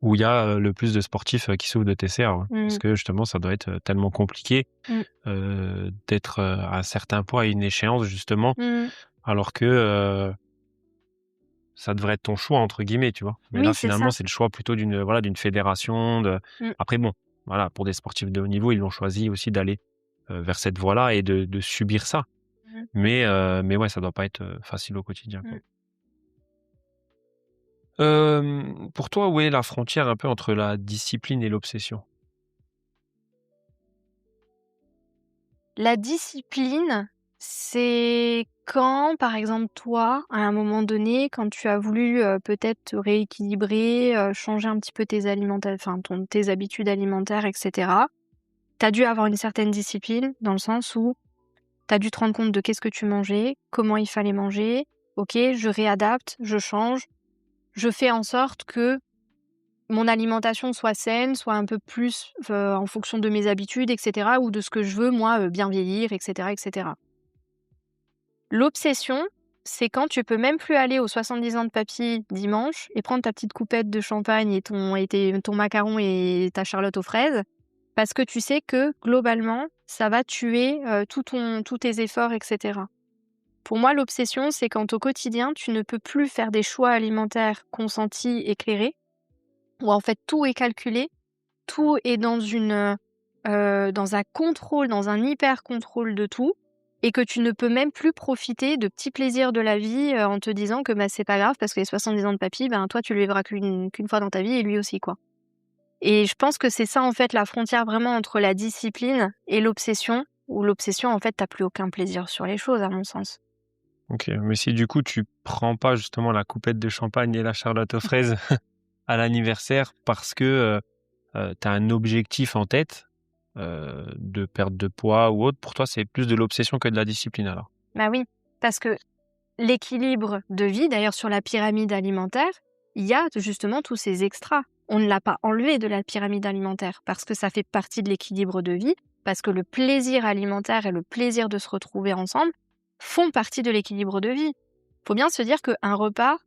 où il y a le plus de sportifs qui souffrent de TCA. Ouais. Parce Mmh. que justement, ça doit être tellement compliqué Mmh. d'être à un certain poids à une échéance, justement, Mmh. alors que ça devrait être ton choix, entre guillemets, tu vois. Mais Oui, là, c'est finalement, ça. c'est le choix plutôt d'une fédération. Mmh. Après, bon, voilà, pour des sportifs de haut niveau, ils l'ont choisi aussi d'aller vers cette voie-là et de subir ça. Mmh. Mais ouais, ça doit pas être facile au quotidien, quoi. Mmh. Pour toi, où est la frontière un peu entre la discipline et l'obsession? La discipline, c'est quand, par exemple, toi, à un moment donné, quand tu as voulu, peut-être te rééquilibrer, changer un petit peu tes habitudes alimentaires et cetera, tu as dû avoir une certaine discipline dans le sens où tu as dû te rendre compte de qu'est-ce que tu mangeais, comment il fallait manger. OK, je réadapte, je change, je fais en sorte que mon alimentation soit saine, soit un peu plus, en fonction de mes habitudes et cetera ou de ce que je veux moi, bien vieillir et cetera et cetera. L'obsession, c'est quand tu peux même plus aller aux 70 ans de papy dimanche et prendre ta petite coupette de champagne et ton macaron et ta charlotte aux fraises, parce que tu sais que globalement, ça va tuer, tous tes efforts et cetera. Pour moi, l'obsession, c'est quand au quotidien, tu ne peux plus faire des choix alimentaires consentis, éclairés, où en fait tout est calculé, tout est dans un contrôle, dans un hyper contrôle de tout et que tu ne peux même plus profiter de petits plaisirs de la vie, en te disant que, bah, c'est pas grave parce que les 70 ans de papy, ben, toi tu le vivras qu'une fois dans ta vie et lui aussi, quoi. Et je pense que c'est ça, en fait, la frontière vraiment entre la discipline et l'obsession, où l'obsession, en fait, tu plus aucun plaisir sur les choses, à mon sens. OK, mais si du coup tu prends pas justement la coupette de champagne et la charlotte aux fraises à l'anniversaire parce que, tu as un objectif en tête, de perte de poids ou autre, pour toi, c'est plus de l'obsession que de la discipline alors? Bah oui, parce que l'équilibre de vie, d'ailleurs sur la pyramide alimentaire, il y a justement tous ces extras. On ne l'a pas enlevé de la pyramide alimentaire parce que ça fait partie de l'équilibre de vie, parce que le plaisir alimentaire et le plaisir de se retrouver ensemble font partie de l'équilibre de vie. Faut bien se dire qu'un repas,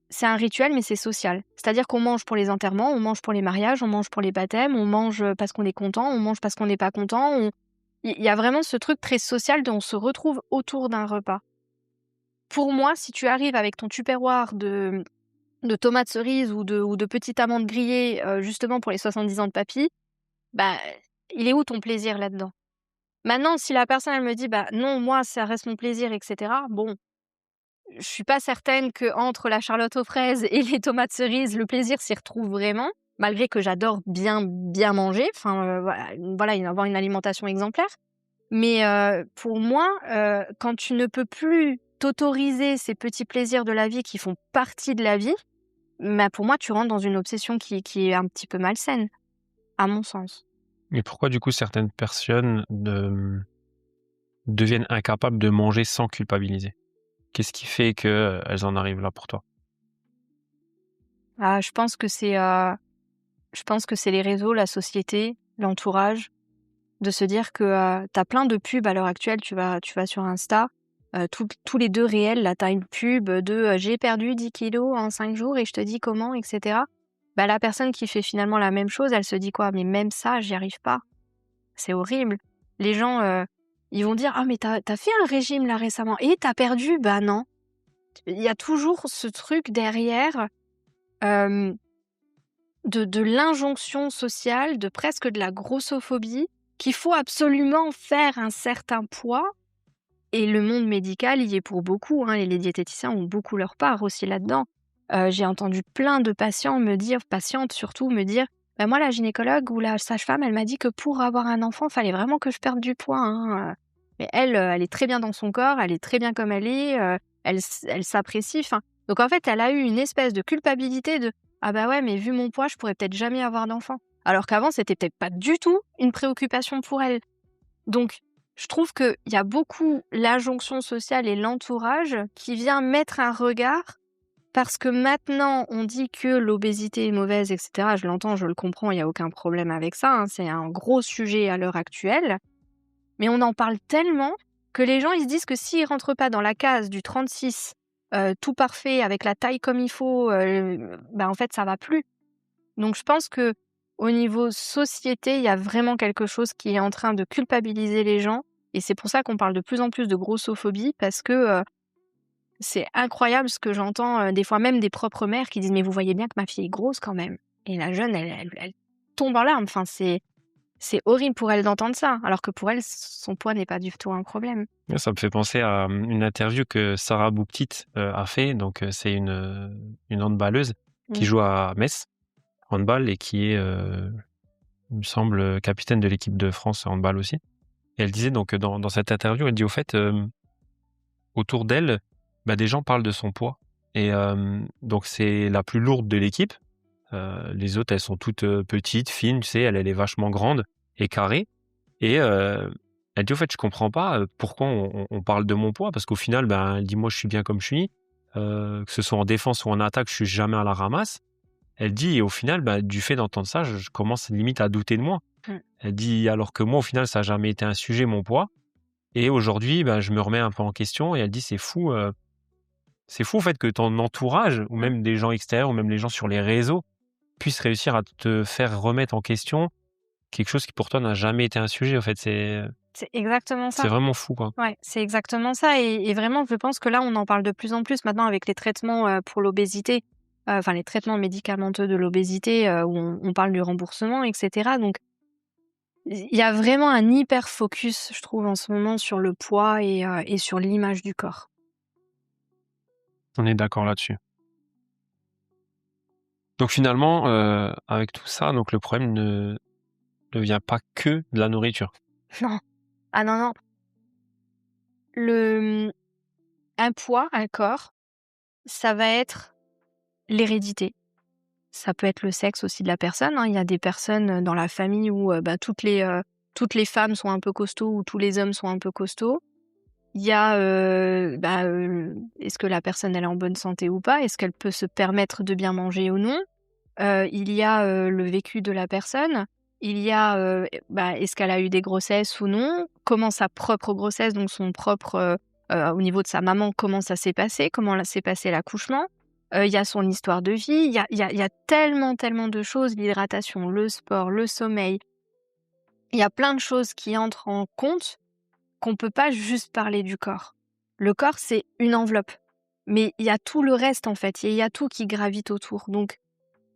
c'est un rituel, mais c'est social. C'est-à-dire qu'on mange pour les enterrements, on mange pour les mariages, on mange pour les baptêmes, on mange parce qu'on est content, on mange parce qu'on n'est pas content. Il y a vraiment ce truc très social dont on se retrouve autour d'un repas. Pour moi, si tu arrives avec ton tupperware de tomates cerises ou de petites amandes grillées, justement pour les 70 ans de papy, bah, il est où ton plaisir là-dedans? Maintenant, si la personne, elle me dit: «Bah, non, moi, ça reste mon plaisir et cetera», bon, je suis pas certaine qu'entre la charlotte aux fraises et les tomates cerises, le plaisir s'y retrouve vraiment, malgré que j'adore bien manger, enfin, avoir une alimentation exemplaire. Mais pour moi, quand tu ne peux plus t'autoriser ces petits plaisirs de la vie qui font partie de la vie, bah, pour moi, tu rentres dans une obsession qui est un petit peu malsaine, à mon sens. Et pourquoi du coup certaines personnes deviennent incapables de manger sans culpabiliser? Qu'est-ce qui fait que, elles en arrivent là pour toi? Ah, je pense que c'est les réseaux, la société, l'entourage, de se dire que, tu as plein de pubs à l'heure actuelle, tu vas sur Insta, tous les 2 réels, là, tu as une pub de, «J'ai perdu 10 kilos en 5 jours et je te dis comment» et cetera. Bah, la personne qui fait finalement la même chose, elle se dit quoi? «Mais même ça, j'y arrive pas, c'est horrible». Les gens, ils vont dire: «Ah mais t'as fait un régime là récemment et tu perdu?» Bah non. Il y a toujours ce truc derrière, hem, de l'injonction sociale, de presque de la grossophobie, qu'il faut absolument faire un certain poids et le monde médical y est pour beaucoup, hein, et les diététiciens ont beaucoup leur part aussi là-dedans. J'ai entendu plein de patientes surtout me dire: «Bah, moi la gynécologue ou la sage-femme, elle m'a dit que pour avoir un enfant, fallait vraiment que je perde du poids, hein, mais elle, elle est très bien dans son corps, elle est très bien comme elle est, elle s'apprécie», enfin, donc en fait, elle a eu une espèce de culpabilité de: «Ah bah ouais, mais vu mon poids, je pourrais peut-être jamais avoir d'enfant». Alors qu'avant, c'était peut-être pas du tout une préoccupation pour elle. Donc je trouve qu'il y a beaucoup l'injonction sociale et l'entourage qui vient mettre un regard parce que maintenant on dit que l'obésité est mauvaise et cetera. Je l'entends, je le comprends, il y a aucun problème avec ça, hein, c'est un gros sujet à l'heure actuelle. Mais on en parle tellement que les gens, ils se disent que s'ils rentrent pas dans la case du 36, tout parfait avec la taille comme il faut, bah, en fait ça va plus. Donc je pense qu'au niveau société, il y a vraiment quelque chose qui est en train de culpabiliser les gens et c'est pour ça qu'on parle de plus en plus de grossophobie parce que, c'est incroyable ce que j'entends, des fois même des propres mères qui disent: «Mais vous voyez bien que ma fille est grosse quand même» et la jeune elle tombe en larmes. Enfin c'est horrible pour elle d'entendre ça, alors que pour elle, son poids n'est pas du tout un problème. Ouais, ça me fait penser à une interview que Sarah Bouktit a fait. Donc, c'est une handballeuse qui Mmh. joue à Metz, handball, et qui est, il me semble, capitaine de l'équipe de France handball aussi. Et elle disait donc dans cette interview, elle dit au fait, autour d'elle, bah, des gens parlent de son poids. Et donc c'est la plus lourde de l'équipe. Les autres, elles sont toutes petites, fines, tu sais, elle est vachement grande et carrée. Et elle dit: «Au fait, je comprends pas, pourquoi on parle de mon poids, parce qu'au final, ben», elle dit: «Moi, je suis bien comme je suis, que ce soit en défense ou en attaque, je suis jamais à la ramasse». Elle dit: «Et au final, bah, du fait d'entendre ça, je commence limite à douter de moi». Mmh. Elle dit: «Alors que moi, au final, ça a jamais été un sujet, mon poids, et aujourd'hui, bah, je me remets un peu en question». Et elle dit: c'est fou, en fait, que ton entourage ou Mmh. même des gens extérieurs ou même les gens sur les réseaux puissent réussir à te faire remettre en question quelque chose qui pour toi n'a jamais été un sujet, en fait. C'est exactement C'est ça. vraiment fou, quoi. Ouais, c'est exactement ça et vraiment je pense que là, on en parle de plus en plus maintenant avec les traitements, pour l'obésité, enfin les traitements médicamenteux de l'obésité, où on parle du remboursement et cetera. Donc il y a vraiment un hyper focus, je trouve, en ce moment sur le poids et sur l'image du corps. On est d'accord là-dessus. Donc finalement, avec tout ça, donc le problème ne vient pas que de la nourriture. Non, ah non, non, le, un poids, un corps, ça va être l'hérédité. Ça peut être le sexe aussi de la personne, hein. Il y a des personnes, dans la famille où, bah, toutes les femmes sont un peu costauds ou tous les hommes sont un peu costauds. Il y a, est-ce que la personne elle est en bonne santé ou pas? Est-ce qu'elle peut se permettre de bien manger ou non? Il y a, le vécu de la personne. Il y a, bah, est-ce qu'elle a eu des grossesses ou non? Comment sa propre grossesse, donc son propre, au niveau de sa maman, comment ça s'est passé? Comment s'est passé l'accouchement? Il y a son histoire de vie. Il y a tellement, tellement de choses, l'hydratation, le sport, le sommeil. Il y a plein de choses qui entrent en compte qu'on peut pas juste parler du corps. Le corps, c'est une enveloppe, mais il y a tout le reste, en fait. Il y a tout qui gravite autour. Donc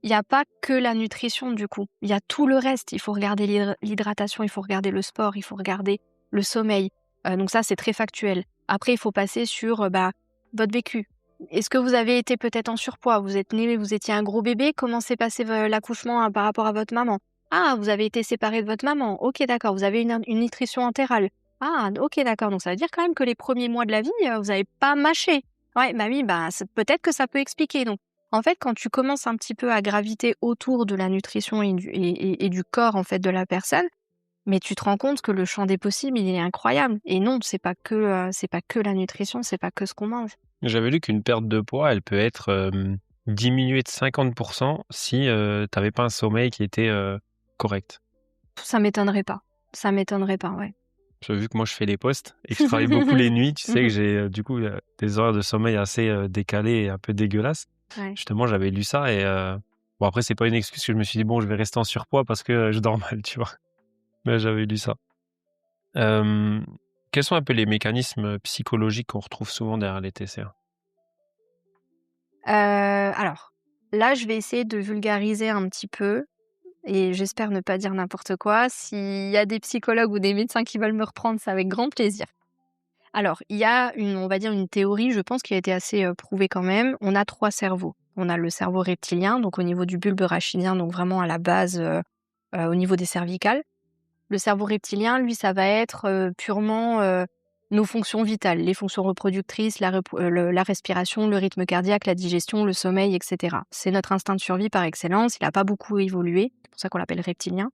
il y a pas que la nutrition du coup, il y a tout le reste. Il faut regarder l'hydratation, il faut regarder le sport, il faut regarder le sommeil. Donc ça, c'est très factuel. Après, il faut passer sur, bah, votre vécu. Est-ce que vous avez été peut-être en surpoids? Vous êtes né, vous étiez un gros bébé, comment s'est passé l'accouchement, par rapport à votre maman? Ah, vous avez été séparé de votre maman. OK, d'accord. Vous avez une nutrition entérale. Ah, OK, d'accord. Donc ça veut dire quand même que les premiers mois de la vie, vous avez pas mâché. Ouais, bah oui, bah, peut-être que ça peut expliquer. Donc en fait, quand tu commences un petit peu à graviter autour de la nutrition et du corps, en fait, de la personne, mais tu te rends compte que le champ des possibles, il est incroyable et non, c'est pas que la nutrition, c'est pas que ce qu'on mange. J'avais lu qu'une perte de poids, elle peut être, diminuée de 50 si, tu avais pas un sommeil qui était, correct. Ça m'étonnerait pas, ouais. Parce que vu que moi je fais les postes et que je travaille beaucoup les nuits, tu sais que j'ai, du coup, des horaires de sommeil assez, décalés et un peu dégueulasses. Ouais. Justement, j'avais lu ça. Et bon, après, c'est pas une excuse que je me suis dit: «Bon, je vais rester en surpoids parce que, je dors mal», tu vois? Mais j'avais lu ça. Hem, Quels sont un peu les mécanismes psychologiques qu'on retrouve souvent derrière les TCA? Alors, là, je vais essayer de vulgariser un petit peu et j'espère ne pas dire n'importe quoi. S'il y a des psychologues ou des médecins qui veulent me reprendre, c'est avec grand plaisir. Alors, il y a on va dire une théorie, je pense, qui a été assez, prouvée quand même. On a 3 cerveaux. On a le cerveau reptilien, donc au niveau du bulbe rachidien, donc vraiment à la base, au niveau des cervicales. Le cerveau reptilien, lui, ça va être, purement, nos fonctions vitales, les fonctions reproductrices, la respiration, le rythme cardiaque, la digestion, le sommeil, et cetera. C'est notre instinct de survie par excellence, il n'a pas beaucoup évolué, c'est pour ça qu'on l'appelle reptilien.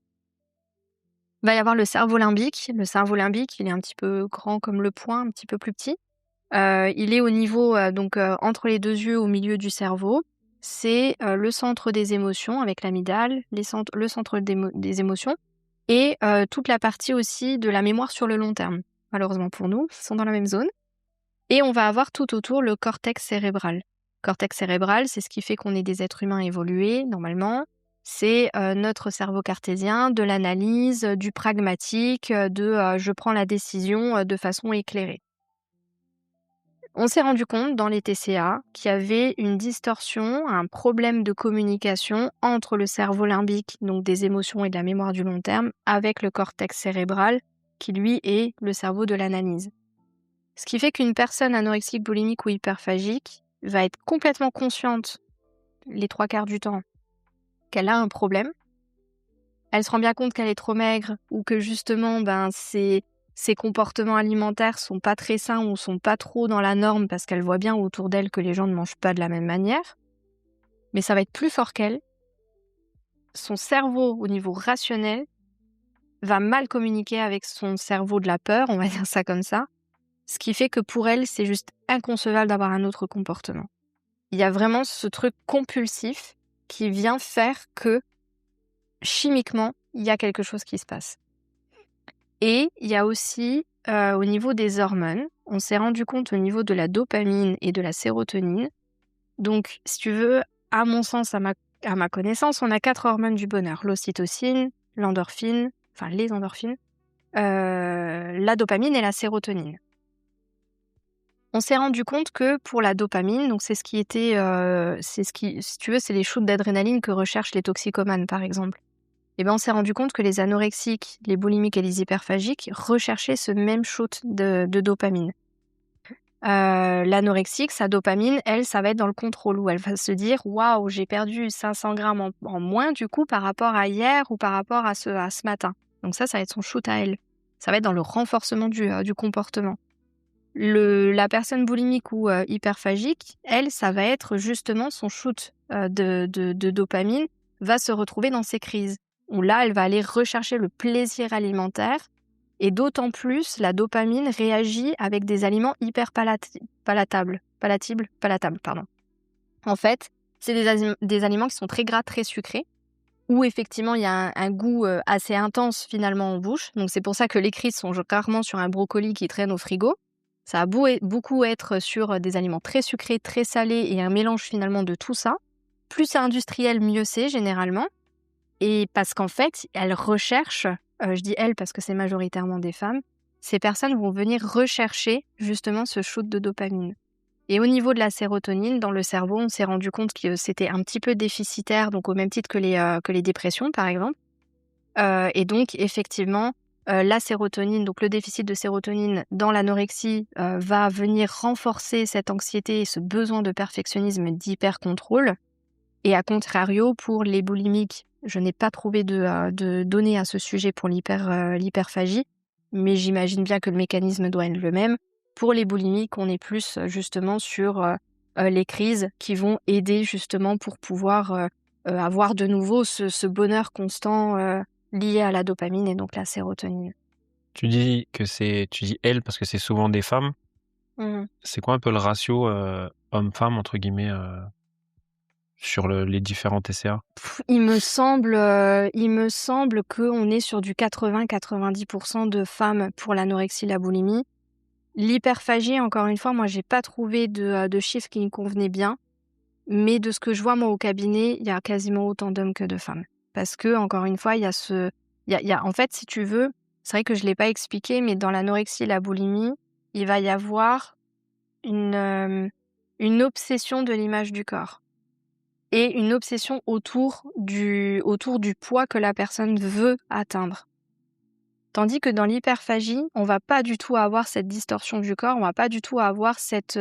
Il va y avoir le cerveau limbique. Le cerveau limbique, il est un petit peu grand comme le poing, un petit peu plus petit. Il est au niveau, entre les 2 yeux, au milieu du cerveau. C'est, le centre des émotions avec l'amygdale, le centre des émotions et toute la partie aussi de la mémoire sur le long terme. Malheureusement pour nous, ils sont dans la même zone et on va avoir tout autour le cortex cérébral. Cortex cérébral, c'est ce qui fait qu'on est des êtres humains évolués normalement. C'est, notre cerveau cartésien, de l'analyse, du pragmatique, je prends la décision, de façon éclairée. On s'est rendu compte dans les TCA qu'il y avait une distorsion, un problème de communication entre le cerveau limbique, donc des émotions et de la mémoire du long terme, avec le cortex cérébral, qui lui est le cerveau de l'analyse. Ce qui fait qu'une personne anorexique, boulimique ou hyperphagique va être complètement consciente, les 3/4 du temps, qu'elle a un problème. Elle se rend bien compte qu'elle est trop maigre ou que justement, ses comportements alimentaires sont pas très sains ou sont pas trop dans la norme parce qu'elle voit bien autour d'elle que les gens ne mangent pas de la même manière. Mais ça va être plus fort qu'elle. Son cerveau, au niveau rationnel, va mal communiquer avec son cerveau de la peur, on va dire ça comme ça. Ce qui fait que pour elle, c'est juste inconcevable d'avoir un autre comportement. Il y a vraiment ce truc compulsif qui vient faire que, chimiquement, il y a quelque chose qui se passe. Et il y a aussi, au niveau des hormones, on s'est rendu compte au niveau de la dopamine et de la sérotonine. Donc, si tu veux, à mon sens, à ma connaissance, on a 4 hormones du bonheur. L'ocytocine, l'endorphine, enfin les endorphines, la dopamine et la sérotonine. On s'est rendu compte que pour la dopamine, donc c'est ce qui, si tu veux, c'est les shoots d'adrénaline que recherchent les toxicomanes, par exemple. Et on s'est rendu compte que les anorexiques, les boulimiques et les hyperphagiques recherchaient ce même shoot de dopamine. L'anorexique, sa dopamine, elle, ça va être dans le contrôle, où elle va se dire « Waouh, j'ai perdu 500 grammes en moins du coup par rapport à hier ou par rapport à ce matin. » Donc ça va être son shoot à elle. Ça va être dans le renforcement du comportement. La personne boulimique ou hyperphagique, elle, ça va être justement son shoot de dopamine va se retrouver dans ses crises. Où là, elle va aller rechercher le plaisir alimentaire et d'autant plus, la dopamine réagit avec des aliments hyper palatables. En fait, c'est des aliments qui sont très gras, très sucrés, où effectivement, il y a un goût assez intense finalement en bouche. Donc c'est pour ça que les crises sont rarement sur un brocoli qui traîne au frigo. Ça va beaucoup être sur des aliments très sucrés, très salés et un mélange finalement de tout ça. Plus c'est industriel, mieux c'est généralement. Et parce qu'en fait, elles recherchent, je dis elles parce que c'est majoritairement des femmes, ces personnes vont venir rechercher justement ce shoot de dopamine. Et au niveau de la sérotonine, dans le cerveau, on s'est rendu compte que c'était un petit peu déficitaire, donc au même titre que les dépressions par exemple. Et donc effectivement, la sérotonine, donc le déficit de sérotonine dans l'anorexie va venir renforcer cette anxiété et ce besoin de perfectionnisme, d'hyper-contrôle. Et à contrario, pour les boulimiques, je n'ai pas trouvé de données à ce sujet pour l'hyperphagie, mais j'imagine bien que le mécanisme doit être le même. Pour les boulimiques, on est plus justement sur les crises qui vont aider justement pour pouvoir avoir de nouveau ce bonheur constant lié à la dopamine et donc la sérotonine. Tu dis elles parce que c'est souvent des femmes. Mmh. C'est quoi un peu le ratio homme-femme, entre guillemets, sur les différents TCA? Il me semble qu'on est sur du 80-90% de femmes pour l'anorexie, la boulimie. L'hyperphagie, encore une fois, moi, j'ai pas trouvé de chiffres qui me convenaient bien. Mais de ce que je vois, moi, au cabinet, il y a quasiment autant d'hommes que de femmes. Parce que, encore une fois, il y a en fait, si tu veux, c'est vrai que je l'ai pas expliqué, mais dans l'anorexie et la boulimie, il va y avoir une obsession de l'image du corps et une obsession autour du poids que la personne veut atteindre. Tandis que dans l'hyperphagie, on va pas du tout avoir cette distorsion du corps, on va pas du tout avoir cette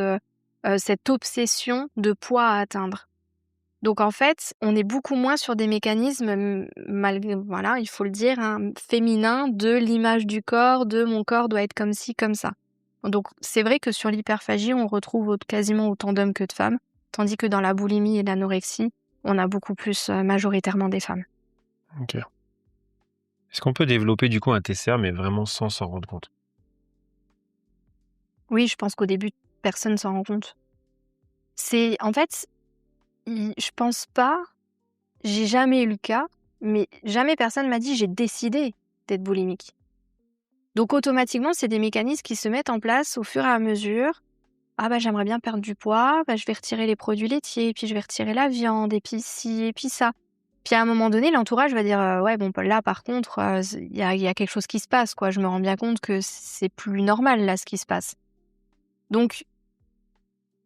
obsession de poids à atteindre. Donc en fait, on est beaucoup moins sur des mécanismes, malgré, voilà, il faut le dire, hein, féminins, de l'image du corps, de mon corps doit être comme ci, comme ça. Donc c'est vrai que sur l'hyperphagie, on retrouve quasiment autant d'hommes que de femmes, tandis que dans la boulimie et l'anorexie, on a beaucoup plus majoritairement des femmes. Ok. Est-ce qu'on peut développer du coup un TCA, mais vraiment sans s'en rendre compte? Oui, je pense qu'au début, personne s'en rend compte. En fait, je pense pas, j'ai jamais eu le cas, mais jamais personne m'a dit j'ai décidé d'être boulimique. Donc automatiquement, c'est des mécanismes qui se mettent en place au fur et à mesure. Ah bah j'aimerais bien perdre du poids, bah je vais retirer les produits laitiers, puis je vais retirer la viande, et puis ci, et puis ça. Puis à un moment donné, l'entourage va dire ouais bon là par contre il y a quelque chose qui se passe quoi. Je me rends bien compte que c'est plus normal là ce qui se passe. Donc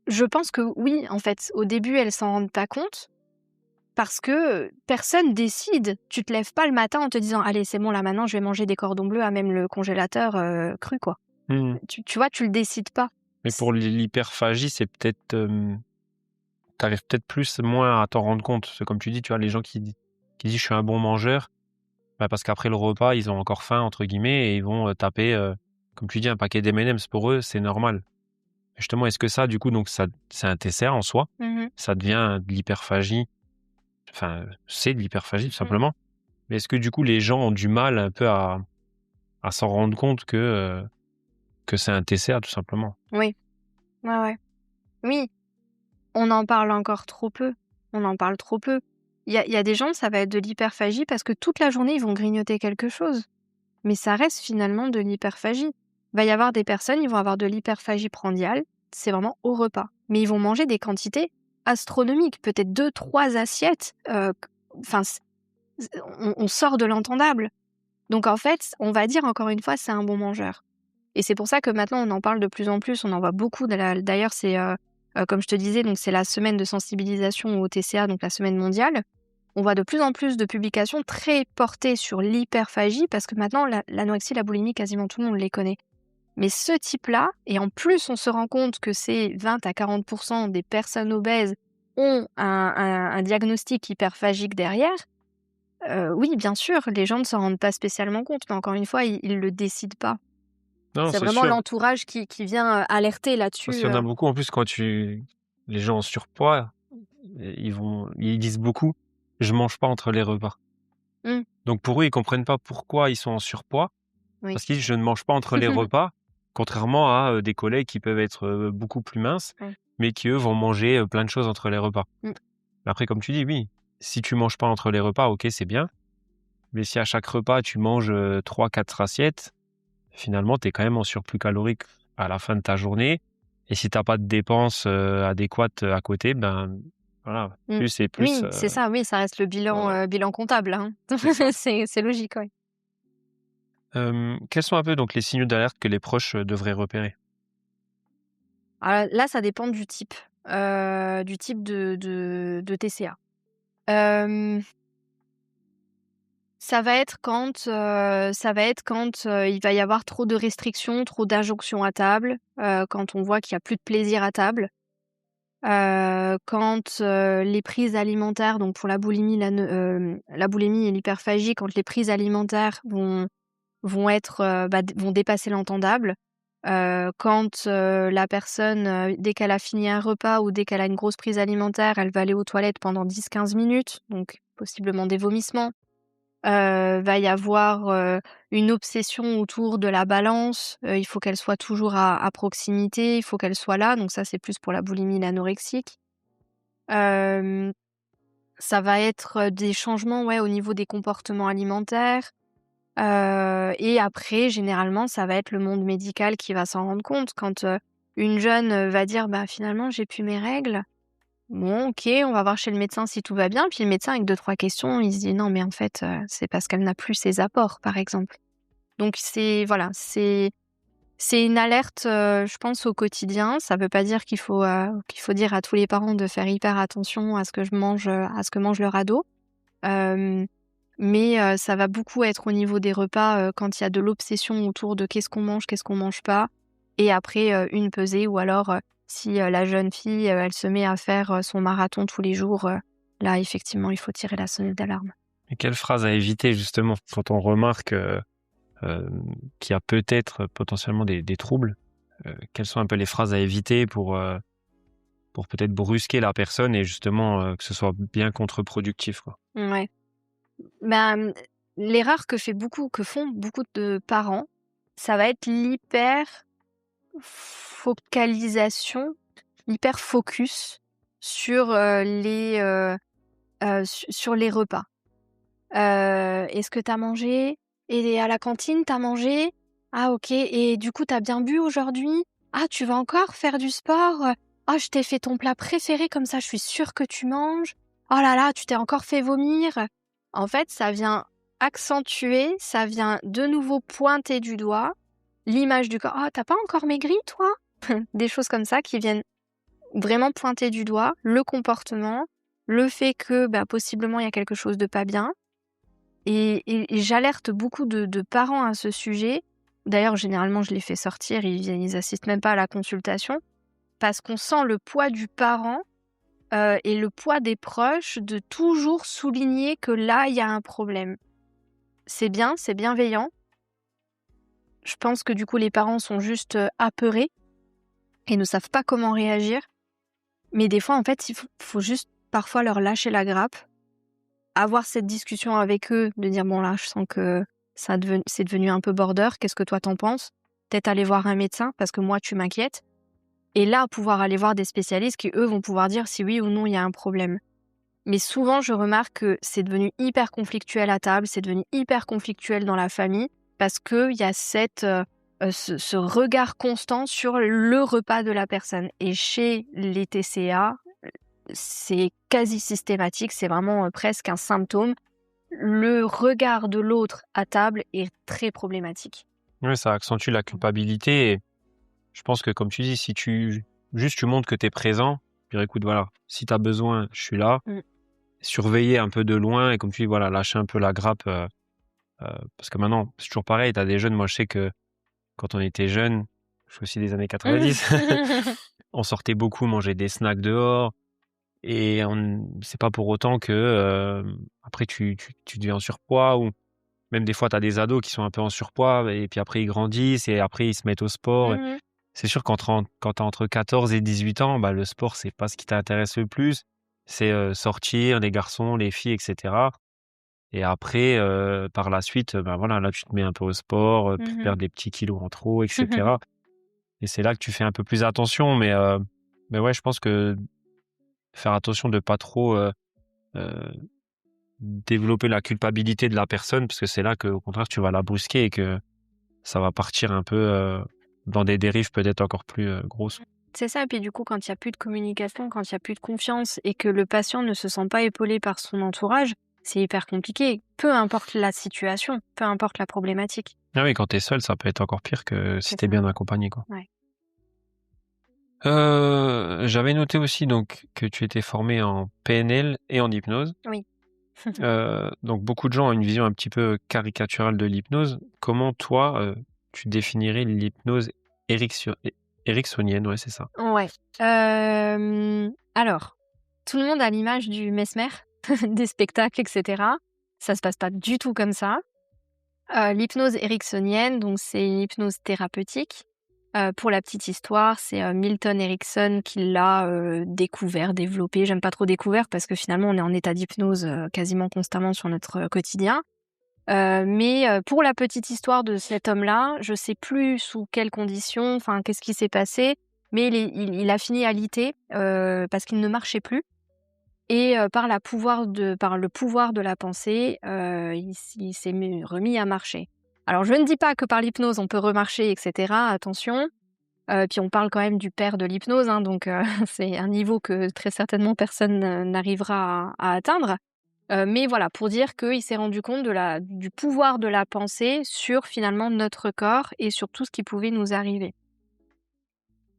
je pense que oui en fait au début elles s'en rendent pas compte parce que personne décide. Tu te lèves pas le matin en te disant allez c'est bon là maintenant je vais manger des cordons bleus à même le congélateur cru quoi. Tu vois tu le décides pas. Mais pour l'hyperphagie, c'est peut-être... t'arrives peut-être moins à t'en rendre compte. C'est comme tu dis, tu vois, les gens qui disent je suis un bon mangeur, bah parce qu'après le repas, ils ont encore faim, entre guillemets, et ils vont taper, comme tu dis, un paquet d'M&M's. Pour eux, c'est normal. Justement, est-ce que ça, du coup, donc ça, c'est un TCA en soi, ça devient de l'hyperphagie, enfin, c'est de l'hyperphagie tout simplement. Mais est-ce que du coup, les gens ont du mal un peu à s'en rendre compte que c'est un TCA tout simplement? Oui, ouais. Oui, on en parle encore trop peu. On en parle trop peu. Il y a des gens, ça va être de l'hyperphagie parce que toute la journée, ils vont grignoter quelque chose. Mais ça reste finalement de l'hyperphagie. Il va y avoir des personnes, ils vont avoir de l'hyperphagie prandiale, c'est vraiment au repas. Mais ils vont manger des quantités astronomiques, peut-être 2-3 assiettes. Enfin, on sort de l'entendable. Donc en fait, on va dire encore une fois, c'est un bon mangeur. Et c'est pour ça que maintenant, on en parle de plus en plus, on en voit beaucoup. D'ailleurs, c'est, comme je te disais, donc c'est la semaine de sensibilisation au TCA, donc la semaine mondiale. On voit de plus en plus de publications très portées sur l'hyperphagie, parce que maintenant, l'anorexie, la boulimie, quasiment tout le monde les connaît. Mais ce type-là, et en plus, on se rend compte que c'est 20 à 40% des personnes obèses ont un diagnostic hyperphagique derrière. Oui, bien sûr, les gens ne s'en rendent pas spécialement compte, mais encore une fois, ils le décident pas. Non, C'est c'est vraiment sûr. l'entourage qui vient alerter Parce là-dessus. qu'il y en a beaucoup, en plus, les gens en surpoids, ils disent beaucoup, je mange pas entre les repas. Mmh. Donc pour eux, ils comprennent pas pourquoi ils sont en surpoids, Oui. parce qu'ils disent je ne mange pas entre les repas, contrairement à des collègues qui peuvent être beaucoup plus minces, Ouais. mais qui eux vont manger plein de choses entre les repas. Mmh. Après, comme tu dis, oui, si tu manges pas entre les repas, ok, c'est bien, mais si à chaque repas tu manges 3-4 assiettes, finalement, tu es quand même en surplus calorique à la fin de ta journée. Et si t'as pas de dépenses adéquates à côté, ben voilà, Mmh. plus c'est Oui, plus. c'est ça, oui, ça reste le bilan comptable, hein. C'est ça. C'est logique, ouais. Quels sont un peu donc les signaux d'alerte que les proches devraient repérer? Alors là, ça dépend du type de TCA. Hem, ça va être quand il va y avoir trop de restrictions, trop d'injonctions à table, quand on voit qu'il y a plus de plaisir à table. Quand, les prises alimentaires, donc pour la boulimie, la boulimie et l'hyperphagie, quand les prises alimentaires vont dépasser l'entendable. Quand, la personne, dès qu'elle a fini un repas ou dès qu'elle a une grosse prise alimentaire, elle va aller aux toilettes pendant 10-15 minutes, donc possiblement des vomissements. Va y avoir, une obsession autour de la balance, il faut qu'elle soit toujours à proximité, il faut qu'elle soit là, donc ça, c'est plus pour la boulimie, l'anorexique. Hem, ça va être, des changements, ouais, au niveau des comportements alimentaires, et après, généralement, ça va être le monde médical qui va s'en rendre compte. Quand, une jeune, va dire: «Bah, finalement, j'ai plus mes règles». Bon, OK, on va voir chez le médecin si tout va bien. Puis le médecin, avec 2-3 questions, il se dit: «Non, mais en fait, c'est parce qu'elle n'a plus ses apports», par exemple. Donc c'est une alerte, je pense, au quotidien. Ça veut pas dire qu'il faut dire à tous les parents de faire hyper attention à ce que mange leur ado. Mais ça va beaucoup être au niveau des repas, quand il y a de l'obsession autour de qu'est-ce qu'on mange pas. Et après, une pesée ou alors, si, la jeune fille, elle se met à faire, son marathon tous les jours, là, effectivement, il faut tirer la sonnette d'alarme. Et quelle phrase à éviter justement quand on remarque qu'il y a peut-être potentiellement des troubles? Quelles sont un peu les phrases à éviter pour peut-être brusquer la personne et justement que ce soit bien contre-productif, quoi? Ouais. Ben, l'erreur que font beaucoup de parents, ça va être l'hyper-focalisation, l'hyper-focus sur, sur les repas. Est-ce que t'as mangé? Et à la cantine, t'as mangé? Ah OK, et du coup, t'as bien bu aujourd'hui? Ah, tu vas encore faire du sport? Ah, je t'ai fait ton plat préféré, comme ça je suis sûre que tu manges. Oh là là, tu t'es encore fait vomir. En fait, ça vient accentuer, ça vient de nouveau pointer du doigt l'image du corps. Ah, t'as pas encore maigri, toi? Des choses comme ça qui viennent vraiment pointer du doigt le comportement, le fait que, bah, possiblement, il y a quelque chose de pas bien. Et j'alerte beaucoup de parents à ce sujet. D'ailleurs, généralement, je les fais sortir, ils assistent même pas à la consultation, parce qu'on sent le poids du parent, et le poids des proches de toujours souligner que là, il y a un problème. C'est bien, c'est bienveillant. Je pense que du coup, les parents sont juste, apeurés et ne savent pas comment réagir. Mais des fois, en fait, il faut juste parfois leur lâcher la grappe, avoir cette discussion avec eux, de dire: «Bon là, je sens que c'est devenu un peu border, qu'est-ce que toi t'en penses? Peut-être aller voir un médecin parce que moi tu m'inquiètes». Et là, pouvoir aller voir des spécialistes qui, eux, vont pouvoir dire si oui ou non il y a un problème. Mais souvent, je remarque que c'est devenu hyper conflictuel à table, c'est devenu hyper conflictuel dans la famille parce qu'il y a ce regard constant sur le repas de la personne. Et chez les TCA, c'est quasi systématique, c'est vraiment presque un symptôme. Le regard de l'autre à table est très problématique. Oui, ça accentue la culpabilité. Et je pense que, comme tu dis, si tu montres que tu es présent, dire écoute, voilà, si tu as besoin, je suis là. Surveiller un peu de loin et, comme tu dis, voilà, lâcher un peu la grappe. Parce que maintenant, c'est toujours pareil, tu as des jeunes. Moi, je sais que quand on était jeunes, je suis aussi des années 90, on sortait beaucoup manger des snacks dehors. Et c'est pas pour autant que après tu deviens en surpoids, ou même des fois tu as des ados qui sont un peu en surpoids et puis après ils grandissent et après ils se mettent au sport. C'est sûr quand tu as entre 14 et 18 ans, bah, le sport, c'est pas ce qui t'intéresse le plus. C'est sortir, les garçons, les filles, etc. Et après, par la suite, bah, voilà, là tu te mets un peu au sport pour perdre des petits kilos en trop, etc. Et c'est là que tu fais un peu plus attention. Mais ouais, je pense que faire attention de pas trop développer la culpabilité de la personne, parce que c'est là que, au contraire, tu vas la brusquer et que ça va partir un peu dans des dérives peut-être encore plus grosses. C'est ça, et puis du coup, quand il y a plus de communication, quand il y a plus de confiance et que le patient ne se sent pas épaulé par son entourage, c'est hyper compliqué. Peu importe la situation, peu importe la problématique. Ah oui, quand t'es seul, ça peut être encore pire que si C'est t'es ça. bien accompagné, quoi. Ouais. J'avais noté aussi donc que tu étais formé en PNL et en hypnose. Oui. Donc beaucoup de gens ont une vision un petit peu caricaturale de l'hypnose. Comment toi, tu définirais l'hypnose ericksonienne? Ouais, c'est ça. Ouais. Alors, tout le monde a l'image du Mesmer, des spectacles, etc. Ça se passe pas du tout comme ça. L'hypnose ericksonienne, donc c'est une hypnose thérapeutique. Pour la petite histoire, c'est Milton Erickson qui l'a découvert, développé. J'aime pas trop découvert parce que finalement on est en état d'hypnose quasiment constamment sur notre quotidien. Mais pour la petite histoire de cet homme-là, je sais plus sous quelles conditions, enfin qu'est-ce qui s'est passé, mais il a fini alité parce qu'il ne marchait plus. Et par le pouvoir de la pensée, il s'est remis à marcher. Alors je ne dis pas que par l'hypnose on peut remarcher, etc. Attention. Puis on parle quand même du père de l'hypnose, hein, donc c'est un niveau que très certainement personne n'arrivera à atteindre. Mais voilà, pour dire qu'il s'est rendu compte du pouvoir de la pensée sur finalement notre corps et sur tout ce qui pouvait nous arriver.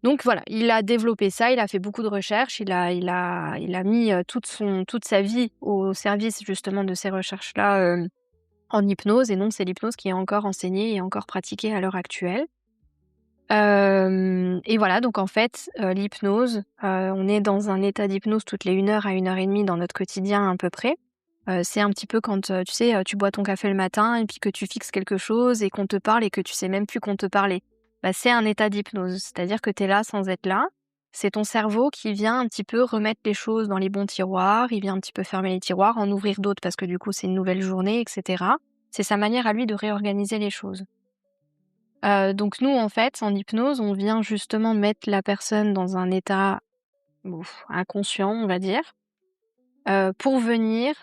Donc voilà, il a développé ça, il a fait beaucoup de recherches, il a mis toute sa vie au service justement de ces recherches-là en hypnose, et donc c'est l'hypnose qui est encore enseignée et encore pratiquée à l'heure actuelle. Et voilà, donc en fait, l'hypnose, on est dans un état d'hypnose toutes les 1 heure à 1 heure et demie dans notre quotidien à peu près. C'est un petit peu quand, tu sais, tu bois ton café le matin et puis que tu fixes quelque chose et qu'on te parle et que tu sais même plus qu'on te parlait. Bah, c'est un état d'hypnose, c'est-à-dire que tu es là sans être là. C'est ton cerveau qui vient un petit peu remettre les choses dans les bons tiroirs, il vient un petit peu fermer les tiroirs, en ouvrir d'autres parce que du coup c'est une nouvelle journée et cetera. C'est sa manière à lui de réorganiser les choses. Donc nous, en fait, en hypnose, on vient justement mettre la personne dans un état, inconscient, on va dire, pour venir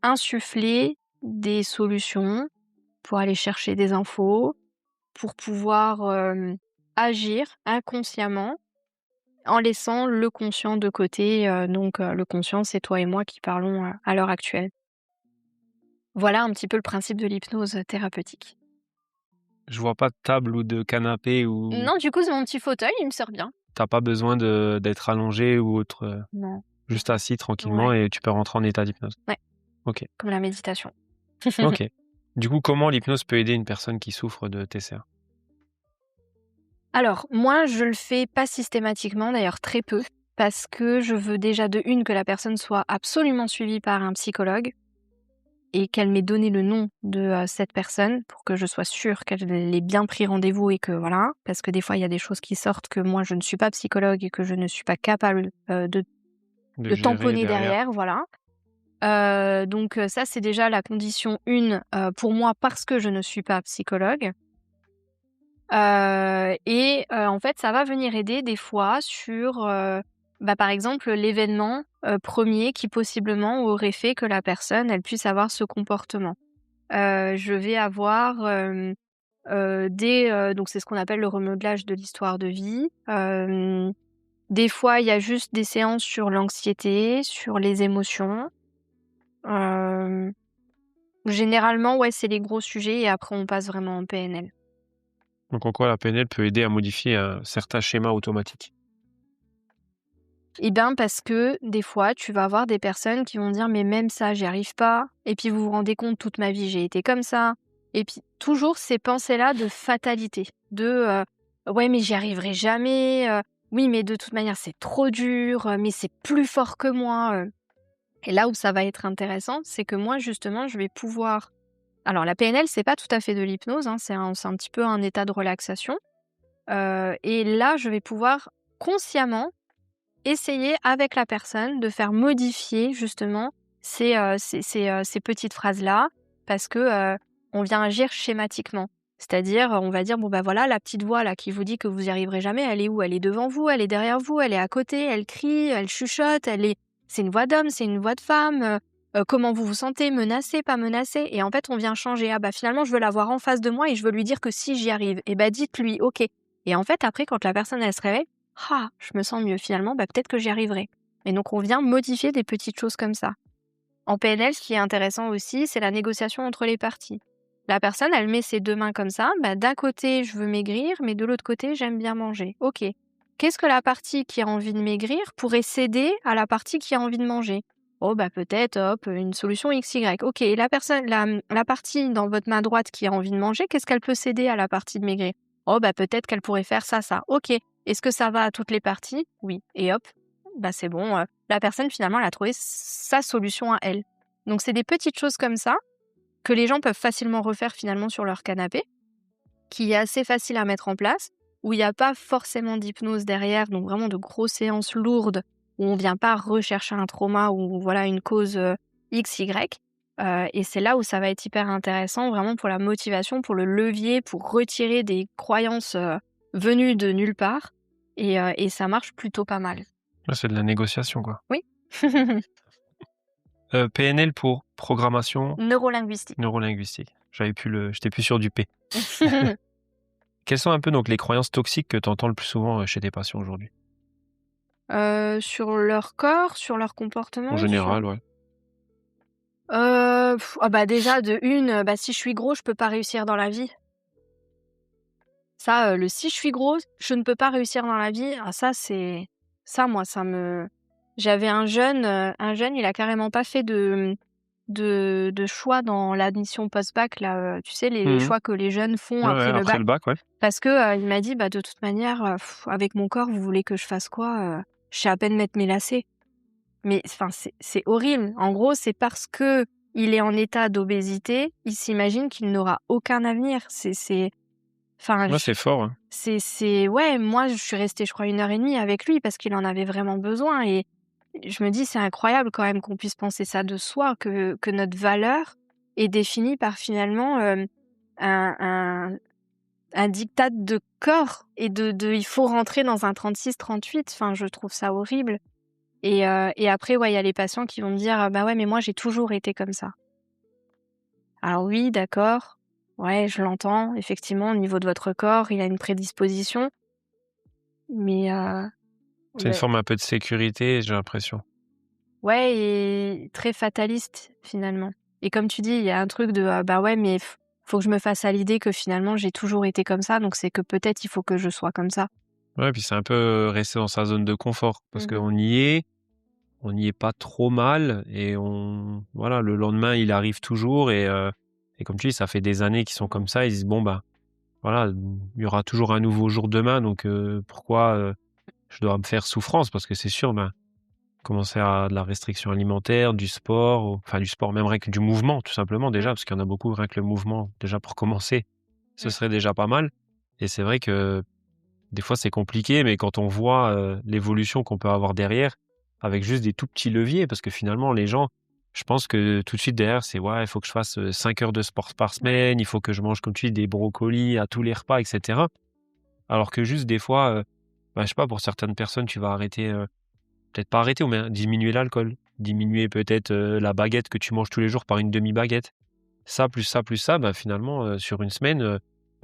insuffler des solutions, pour aller chercher des infos, pour pouvoir, agir inconsciemment en laissant le conscient de côté, le conscient, c'est toi et moi qui parlons, à l'heure actuelle. Voilà un petit peu le principe de l'hypnose thérapeutique. Je vois pas de table ou de canapé ou Non, du coup, c'est mon petit fauteuil, il me sert bien. t'as pas besoin d'être allongé ou autre, Non. juste assis tranquillement Ouais. et tu peux rentrer en état d'hypnose. Ouais. OK. Comme la méditation. OK. Du coup, comment l'hypnose peut aider une personne qui souffre de TCA? Alors, moi, je le fais pas systématiquement, d'ailleurs très peu, parce que je veux déjà de une que la personne soit absolument suivie par un psychologue et qu'elle m'ait donné le nom de cette personne pour que je sois sûre qu'elle ait bien pris rendez-vous et que voilà, parce que des fois il y a des choses qui sortent que moi je ne suis pas psychologue et que je ne suis pas capable de De gérer tamponner derrière. derrière, voilà. Donc ça c'est déjà la condition 1 pour moi parce que je ne suis pas psychologue. En fait, ça va venir aider des fois sur, par exemple, l'événement, 1er qui possiblement aurait fait que la personne, elle puisse avoir ce comportement. Je vais avoir, donc c'est ce qu'on appelle le remodelage de l'histoire de vie. Des fois, il y a juste des séances sur l'anxiété, sur les émotions. Hem, Généralement, ouais, c'est les gros sujets et après on passe vraiment en PNL. Donc en quoi la PNL peut aider à modifier, certains schémas automatiques? Eh bien, parce que des fois, tu vas avoir des personnes qui vont dire: «Mais même ça, j'y arrive pas» et puis vous vous rendez compte: «Toute ma vie, j'ai été comme ça» et puis toujours ces pensées-là de fatalité, «Ouais, mais j'y arriverai jamais, oui, mais de toute manière, c'est trop dur, mais c'est plus fort que moi», et là où ça va être intéressant, c'est que moi, justement, je vais pouvoir alors la PNL, c'est pas tout à fait de l'hypnose, hein, c'est un petit peu un état de relaxation, et là, je vais pouvoir consciemment essayer avec la personne de faire modifier justement ces petites phrases-là parce que, on vient agir schématiquement. C'est-à-dire, on va dire: «Bon, bah, voilà, la petite voix là qui vous dit que vous y arriverez jamais, elle est où? Elle est devant vous, elle est derrière vous, elle est à côté, elle crie, elle chuchote, c'est une voix d'homme, c'est une voix de femme, comment vous vous sentez? Menacé, pas menacé?» Et en fait, on vient changer. «Ah bah, finalement, je veux la voir en face de moi et je veux lui dire que si j'y arrive». Et bah, dites-lui: «OK». Et en fait, après, quand la personne, elle se réveille: «Ah, je me sens mieux finalement, bah, peut-être que j'y arriverai», et donc on vient modifier des petites choses comme ça. En PNL, ce qui est intéressant aussi, c'est la négociation entre les parties. La personne, elle met ses 2 mains comme ça, bah, d'un côté, je veux maigrir, mais de l'autre côté, j'aime bien manger. OK. Qu'est-ce que la partie qui a envie de maigrir pourrait céder à la partie qui a envie de manger? Oh, bah, peut-être, hop, une solution XY. OK, et la partie dans votre main droite qui a envie de manger, qu'est-ce qu'elle peut céder à la partie de maigrir? Oh, bah, peut-être qu'elle pourrait faire ça, ça. OK. Est-ce que ça va à toutes les parties? Oui. Et hop, bah, c'est bon, la personne finalement elle a trouvé sa solution à elle. Donc c'est des petites choses comme ça, que les gens peuvent facilement refaire finalement sur leur canapé, qui est assez facile à mettre en place, où il y a pas forcément d'hypnose derrière, donc vraiment de grosses séances lourdes, où on vient pas rechercher un trauma ou voilà une cause, XY, et c'est là où ça va être hyper intéressant vraiment pour la motivation, pour le levier, pour retirer des croyances, venues de nulle part, et ça marche plutôt pas mal. Ouais, c'est de la négociation, quoi. Oui. PNL pour programmation Neurolinguistique. neurolinguistique. J'étais plus sûr du P. Quelles sont un peu donc les croyances toxiques que tu entends le plus souvent, chez tes patients aujourd'hui? Sur leur corps, sur leur comportement, En général, ouais. Déjà de une, si je suis gros, je peux pas réussir dans la vie. Ça, le si je suis grosse, je ne peux pas réussir dans la vie, ça c'est ça moi ça me j'avais un jeune, il a carrément pas fait de choix dans l'admission post-bac là, tu sais les Mmh. choix que les jeunes font Ouais, ouais, après le après bac le bac, ouais. parce que, il m'a dit: «Bah, de toute manière, avec mon corps, vous voulez que je fasse quoi? Je sais à peine mettre mes lacets». Mais enfin, c'est horrible. En gros, c'est parce que il est en état d'obésité, il s'imagine qu'il n'aura aucun avenir. Enfin, Ouais, c'est fort, hein. c'est ouais, moi, je suis restée, je crois, 1 heure et demie avec lui parce qu'il en avait vraiment besoin et je me dis: «C'est incroyable quand même qu'on puisse penser ça de soi, que notre valeur est définie par finalement, un un un diktat de corps et de il faut rentrer dans un 36-38». Enfin, je trouve ça horrible et après, ouais, il y a les patients qui vont me dire: «Bah, ouais, mais moi, j'ai toujours été comme ça». Alors oui, d'accord, ouais, je l'entends, effectivement, au niveau de votre corps, il a une prédisposition, mais C'est une le forme un peu de sécurité, j'ai l'impression. ouais et très fataliste, finalement et comme tu dis, il y a un truc de: «Bah, ouais, mais faut que je me fasse à l'idée que finalement j'ai toujours été comme ça, donc c'est que peut-être il faut que je sois comme ça». Ouais, puis c'est un peu, rester dans sa zone de confort parce Mmh. on n'y est pas trop mal et voilà, le lendemain, il arrive toujours et comme tu dis, ça fait des années qu'ils sont comme ça. Ils disent: «Bon, bah, voilà, il y aura toujours un nouveau jour demain, donc pourquoi, je dois me faire souffrance?» Parce que c'est sûr, ben, commencer à de la restriction alimentaire, du sport, enfin du sport, même rien que du mouvement, tout simplement Mmh. déjà, parce qu'il y en a beaucoup, rien que le mouvement, déjà pour commencer, ce Mmh. serait déjà pas mal et c'est vrai que des fois, c'est compliqué, mais quand on voit, l'évolution qu'on peut avoir derrière, avec juste des tout petits leviers, parce que finalement, les gens, je pense que tout de suite derrière, c'est: «Ouais, il faut que je fasse, 5 heures de sport par Ouais. semaine, il faut que je mange, comme tu dis, des brocolis à tous les repas» et cetera. Alors que juste des fois, je sais pas, pour certaines personnes, tu vas arrêter, peut-être pas arrêter, mais diminuer l'alcool, diminuer peut-être, la baguette que tu manges tous les jours par une demi baguette. Ça, plus ça, bah, finalement, sur une semaine,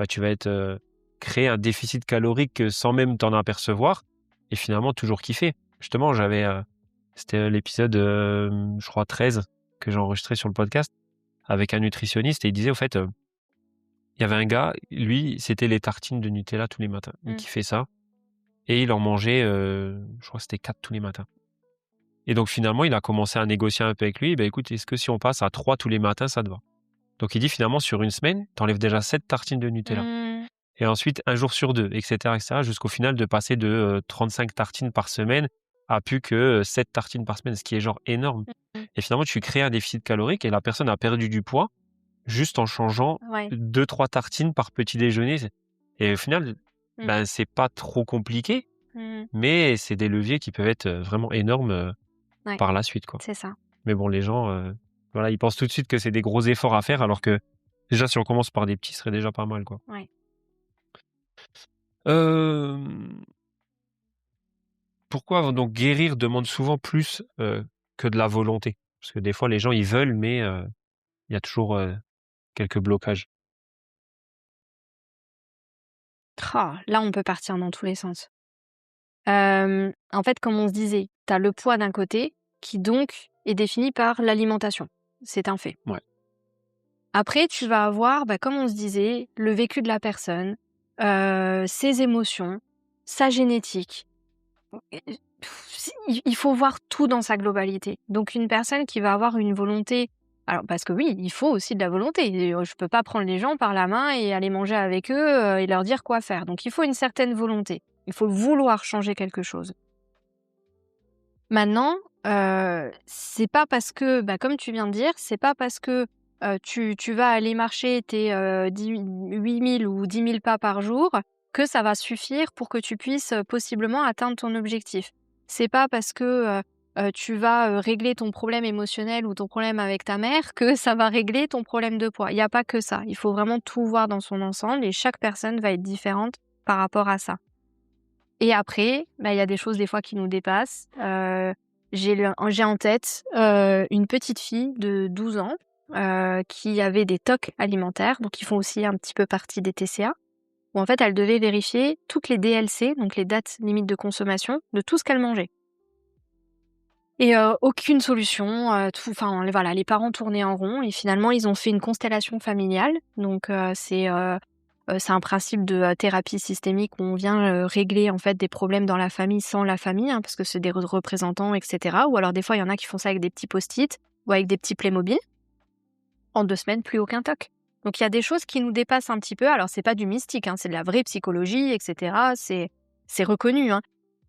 tu vas être, créer un déficit calorique, sans même t'en apercevoir et finalement toujours kiffer. Justement, c'était, l'épisode, je crois 13 que j'ai enregistré sur le podcast avec un nutritionniste et il disait au fait, il y avait un gars, lui, c'était les tartines de Nutella tous les matins. Il Mmh. kiffait ça et il en mangeait, je crois que c'était 4 tous les matins et donc finalement, il a commencé à négocier un peu avec lui: «Bah, écoute, est-ce que si on passe à 3 tous les matins, ça te va?» Donc il dit finalement sur une semaine, tu enlèves déjà 7 tartines de Nutella Mmh. et ensuite un jour sur 2 et cetera jusqu'au final de passer de, 35 tartines par semaine à plus que, 7 tartines par semaine, ce qui est genre énorme Mmh. et finalement tu crées un déficit calorique et la personne a perdu du poids juste en changeant Ouais. 2-3 tartines par petit déjeuner et au final, Mmh. ben, c'est pas trop compliqué, Mmh. mais c'est des leviers qui peuvent être, vraiment énormes, Ouais, par la suite, quoi. c'est ça. Mais bon, les gens, voilà, ils pensent tout de suite que c'est des gros efforts à faire alors que déjà si on commence par des petits, ce serait déjà pas mal, quoi. Ouais. Hem, Pourquoi donc guérir demande souvent plus, que de la volonté? Parce que des fois les gens ils veulent mais il y a toujours, quelques blocages. Là, on peut partir dans tous les sens. En fait, comme on se disait, tu as le poids d'un côté qui donc est défini par l'alimentation. C'est un fait. Ouais. Après, tu vas avoir, comme on se disait, le vécu de la personne, ses émotions, sa génétique. Et il faut voir tout dans sa globalité. Donc une personne qui va avoir une volonté alors parce que oui, il faut aussi de la volonté. Je peux pas prendre les gens par la main et aller manger avec eux, et leur dire quoi faire. Donc il faut une certaine volonté. Il faut vouloir changer quelque chose. Maintenant, c'est pas parce que, comme tu viens de dire, c'est pas parce que, tu vas aller marcher tes, 8 000 ou 10 000 pas par jour que ça va suffire pour que tu puisses, possiblement atteindre ton objectif. C'est pas parce que, tu vas, régler ton problème émotionnel ou ton problème avec ta mère que ça va régler ton problème de poids. Il y a pas que ça. Il faut vraiment tout voir dans son ensemble et chaque personne va être différente par rapport à ça. Et après, il y a des choses des fois qui nous dépassent. J'ai en tête, une petite fille de 12 ans, qui avait des TOC alimentaires, donc qui font aussi un petit peu partie des TCA, où en fait elle devait vérifier toutes les DLC, donc les dates limites de consommation, de tout ce qu'elle mangeait. Et aucune solution, voilà, les parents tournaient en rond et finalement ils ont fait une constellation familiale. Donc c'est un principe de, thérapie systémique où on vient, régler en fait des problèmes dans la famille sans la famille, hein, parce que c'est des représentants et cetera. Ou alors des fois il y en a qui font ça avec des petits post-it ou avec des petits Playmobil. En 2 semaines, plus aucun TOC. Donc il y a des choses qui nous dépassent un petit peu. Alors c'est pas du mystique, hein, c'est de la vraie psychologie et cetera. C'est reconnu, hein.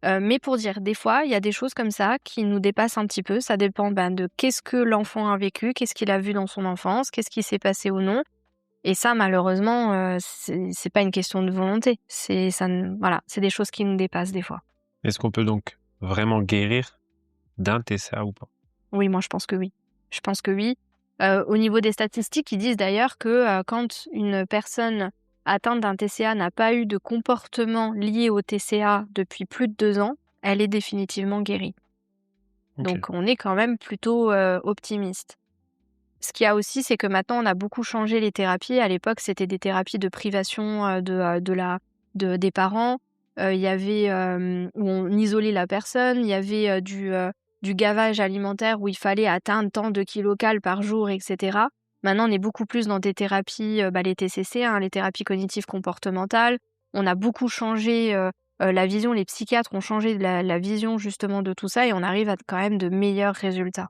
Mais pour dire, des fois, il y a des choses comme ça qui nous dépassent un petit peu. Ça dépend, de qu'est-ce que l'enfant a vécu, qu'est-ce qu'il a vu dans son enfance, qu'est-ce qui s'est passé ou non. Et ça, malheureusement, c'est pas une question de volonté. Voilà, c'est des choses qui nous dépassent des fois. Est-ce qu'on peut donc vraiment guérir d'un TCA ou pas? Oui, moi, je pense que oui. Je pense que oui. Au niveau des statistiques, ils disent d'ailleurs que, quand une personne atteinte d'un TCA n'a pas eu de comportement lié au TCA depuis plus de 2 ans, elle est définitivement guérie. Ok. Donc on est quand même plutôt, optimiste. Ce qu'il y a aussi, c'est que maintenant on a beaucoup changé les thérapies. À l'époque, c'était des thérapies de privation, des parents. Il y avait, où on isolait la personne. Il y avait, du gavage alimentaire où il fallait atteindre tant de kilocalories par jour et cetera. Maintenant, on est beaucoup plus dans des thérapies, les TCC, hein, les thérapies cognitives comportementales. On a beaucoup changé, la vision. Les psychiatres ont changé la vision justement de tout ça et on arrive à quand même de meilleurs résultats.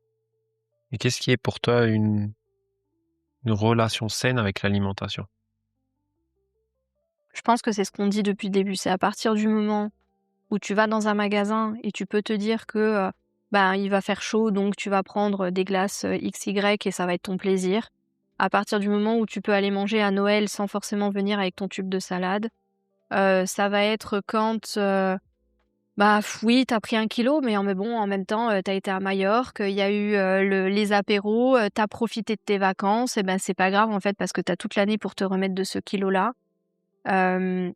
Et qu'est-ce qui est pour toi une relation saine avec l'alimentation? Je pense que c'est ce qu'on dit depuis le début. C'est à partir du moment où tu vas dans un magasin et tu peux te dire que il va faire chaud, donc tu vas prendre des glaces XY et ça va être ton plaisir. À partir du moment où tu peux aller manger à Noël sans forcément venir avec ton tube de salade. Ça va être quand oui, t'as pris 1 kilo, mais en même temps, tu été à Majorque, il y a eu les apéros, tu profité de tes vacances, et ben c'est pas grave en fait parce que t'as toute l'année pour te remettre de ce kilo-là. Hem,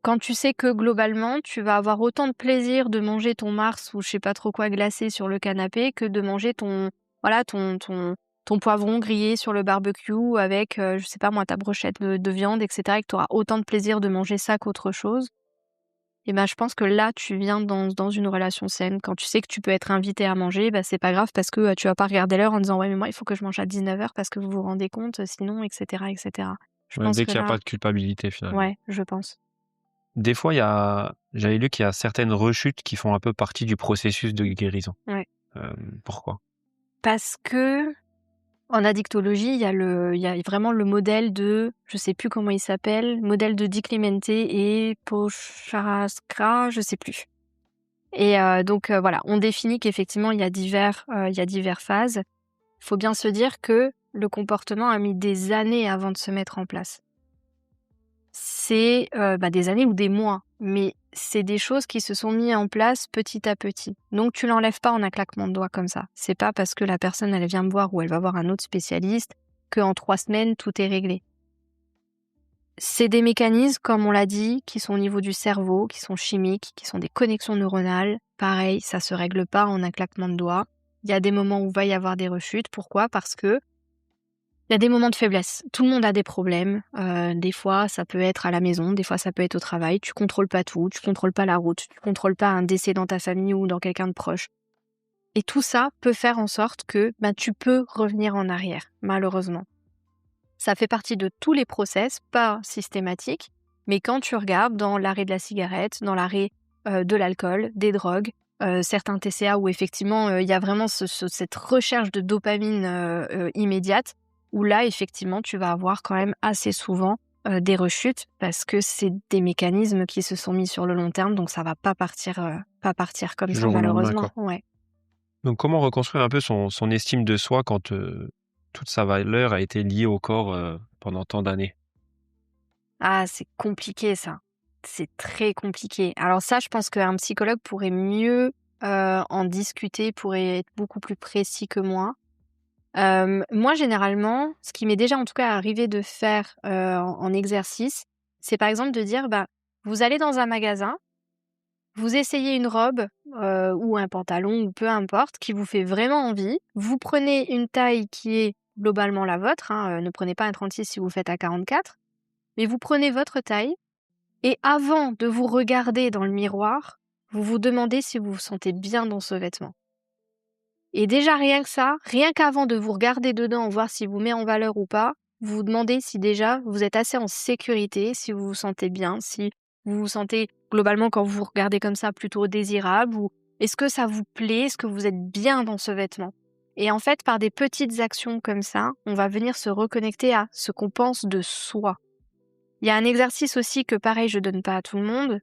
Quand tu sais que globalement, tu vas avoir autant de plaisir de manger ton Mars ou je sais pas trop quoi glacé sur le canapé que de manger ton poivron grillé sur le barbecue avec, je sais pas moi, ta brochette de viande et cetera et que tu auras autant de plaisir de manger ça qu'autre chose. Et ben, je pense que là, tu viens dans une relation saine. Quand tu sais que tu peux être invité à manger, c'est pas grave parce que, tu vas pas regarder l'heure en disant: «Ouais, mais moi, il faut que je mange à 19h parce que vous vous rendez compte, sinon» et cetera et cetera. Je Ouais, pense dès que qu'il n'y a là pas de culpabilité finalement. ouais, je pense. Des fois, j'avais lu qu'il y a certaines rechutes qui font un peu partie du processus de guérison. Ouais. Pourquoi? Parce que en addictologie, il y a vraiment le modèle de je sais plus comment il s'appelle, modèle de Di Clemente et Pocharaskra, je sais plus. Et donc voilà, on définit qu'effectivement il y a divers phases. Il faut bien se dire que le comportement a mis des années avant de se mettre en place. C'est, des années ou des mois, mais c'est des choses qui se sont mis en place petit à petit. Donc tu l'enlèves pas en un claquement de doigts comme ça. C'est pas parce que la personne elle vient me voir ou elle va voir un autre spécialiste qu'en 3 semaines tout est réglé. C'est des mécanismes, comme on l'a dit, qui sont au niveau du cerveau, qui sont chimiques, qui sont des connexions neuronales. Pareil, ça se règle pas en un claquement de doigts. Il y a des moments où il va y avoir des rechutes. Pourquoi? Parce que il y a des moments de faiblesse. Tout le monde a des problèmes. Des fois, ça peut être à la maison, des fois, ça peut être au travail. Tu contrôles pas tout, tu contrôles pas la route, tu contrôles pas un décès dans ta famille ou dans quelqu'un de proche. Et tout ça peut faire en sorte que tu peux revenir en arrière, malheureusement. Ça fait partie de tous les process, pas systématiques, mais quand tu regardes dans l'arrêt de la cigarette, dans l'arrêt de l'alcool, des drogues, certains TCA où effectivement il y a vraiment cette recherche de dopamine immédiate, où là effectivement tu vas avoir quand même assez souvent des rechutes parce que c'est des mécanismes qui se sont mis sur le long terme, donc ça va pas partir comme Du ça jour au lendemain, malheureusement. quoi. Ouais. Donc comment reconstruire un peu son estime de soi quand, toute sa valeur a été liée au corps, pendant tant d'années? Ah, c'est compliqué ça. C'est très compliqué. Alors ça, je pense qu'un psychologue pourrait mieux, en discuter, pourrait être beaucoup plus précis que moi. Moi, généralement, ce qui m'est déjà en tout cas arrivé de faire, en exercice, c'est par exemple de dire, vous allez dans un magasin, vous essayez une robe, ou un pantalon ou peu importe, qui vous fait vraiment envie. Vous prenez une taille qui est globalement la vôtre, hein, ne prenez pas un 36 si vous faites à 44. Mais vous prenez votre taille et avant de vous regarder dans le miroir, vous vous demandez si vous vous sentez bien dans ce vêtement. Et déjà rien que ça, rien qu'avant de vous regarder dedans, voir s'il vous met en valeur ou pas, vous vous demandez si déjà vous êtes assez en sécurité, si vous vous sentez bien, si vous vous sentez globalement quand vous vous regardez comme ça plutôt désirable ou est-ce que ça vous plaît, est-ce que vous êtes bien dans ce vêtement. Et en fait, par des petites actions comme ça, on va venir se reconnecter à ce qu'on pense de soi. Il y a un exercice aussi que pareil, je donne pas à tout le monde,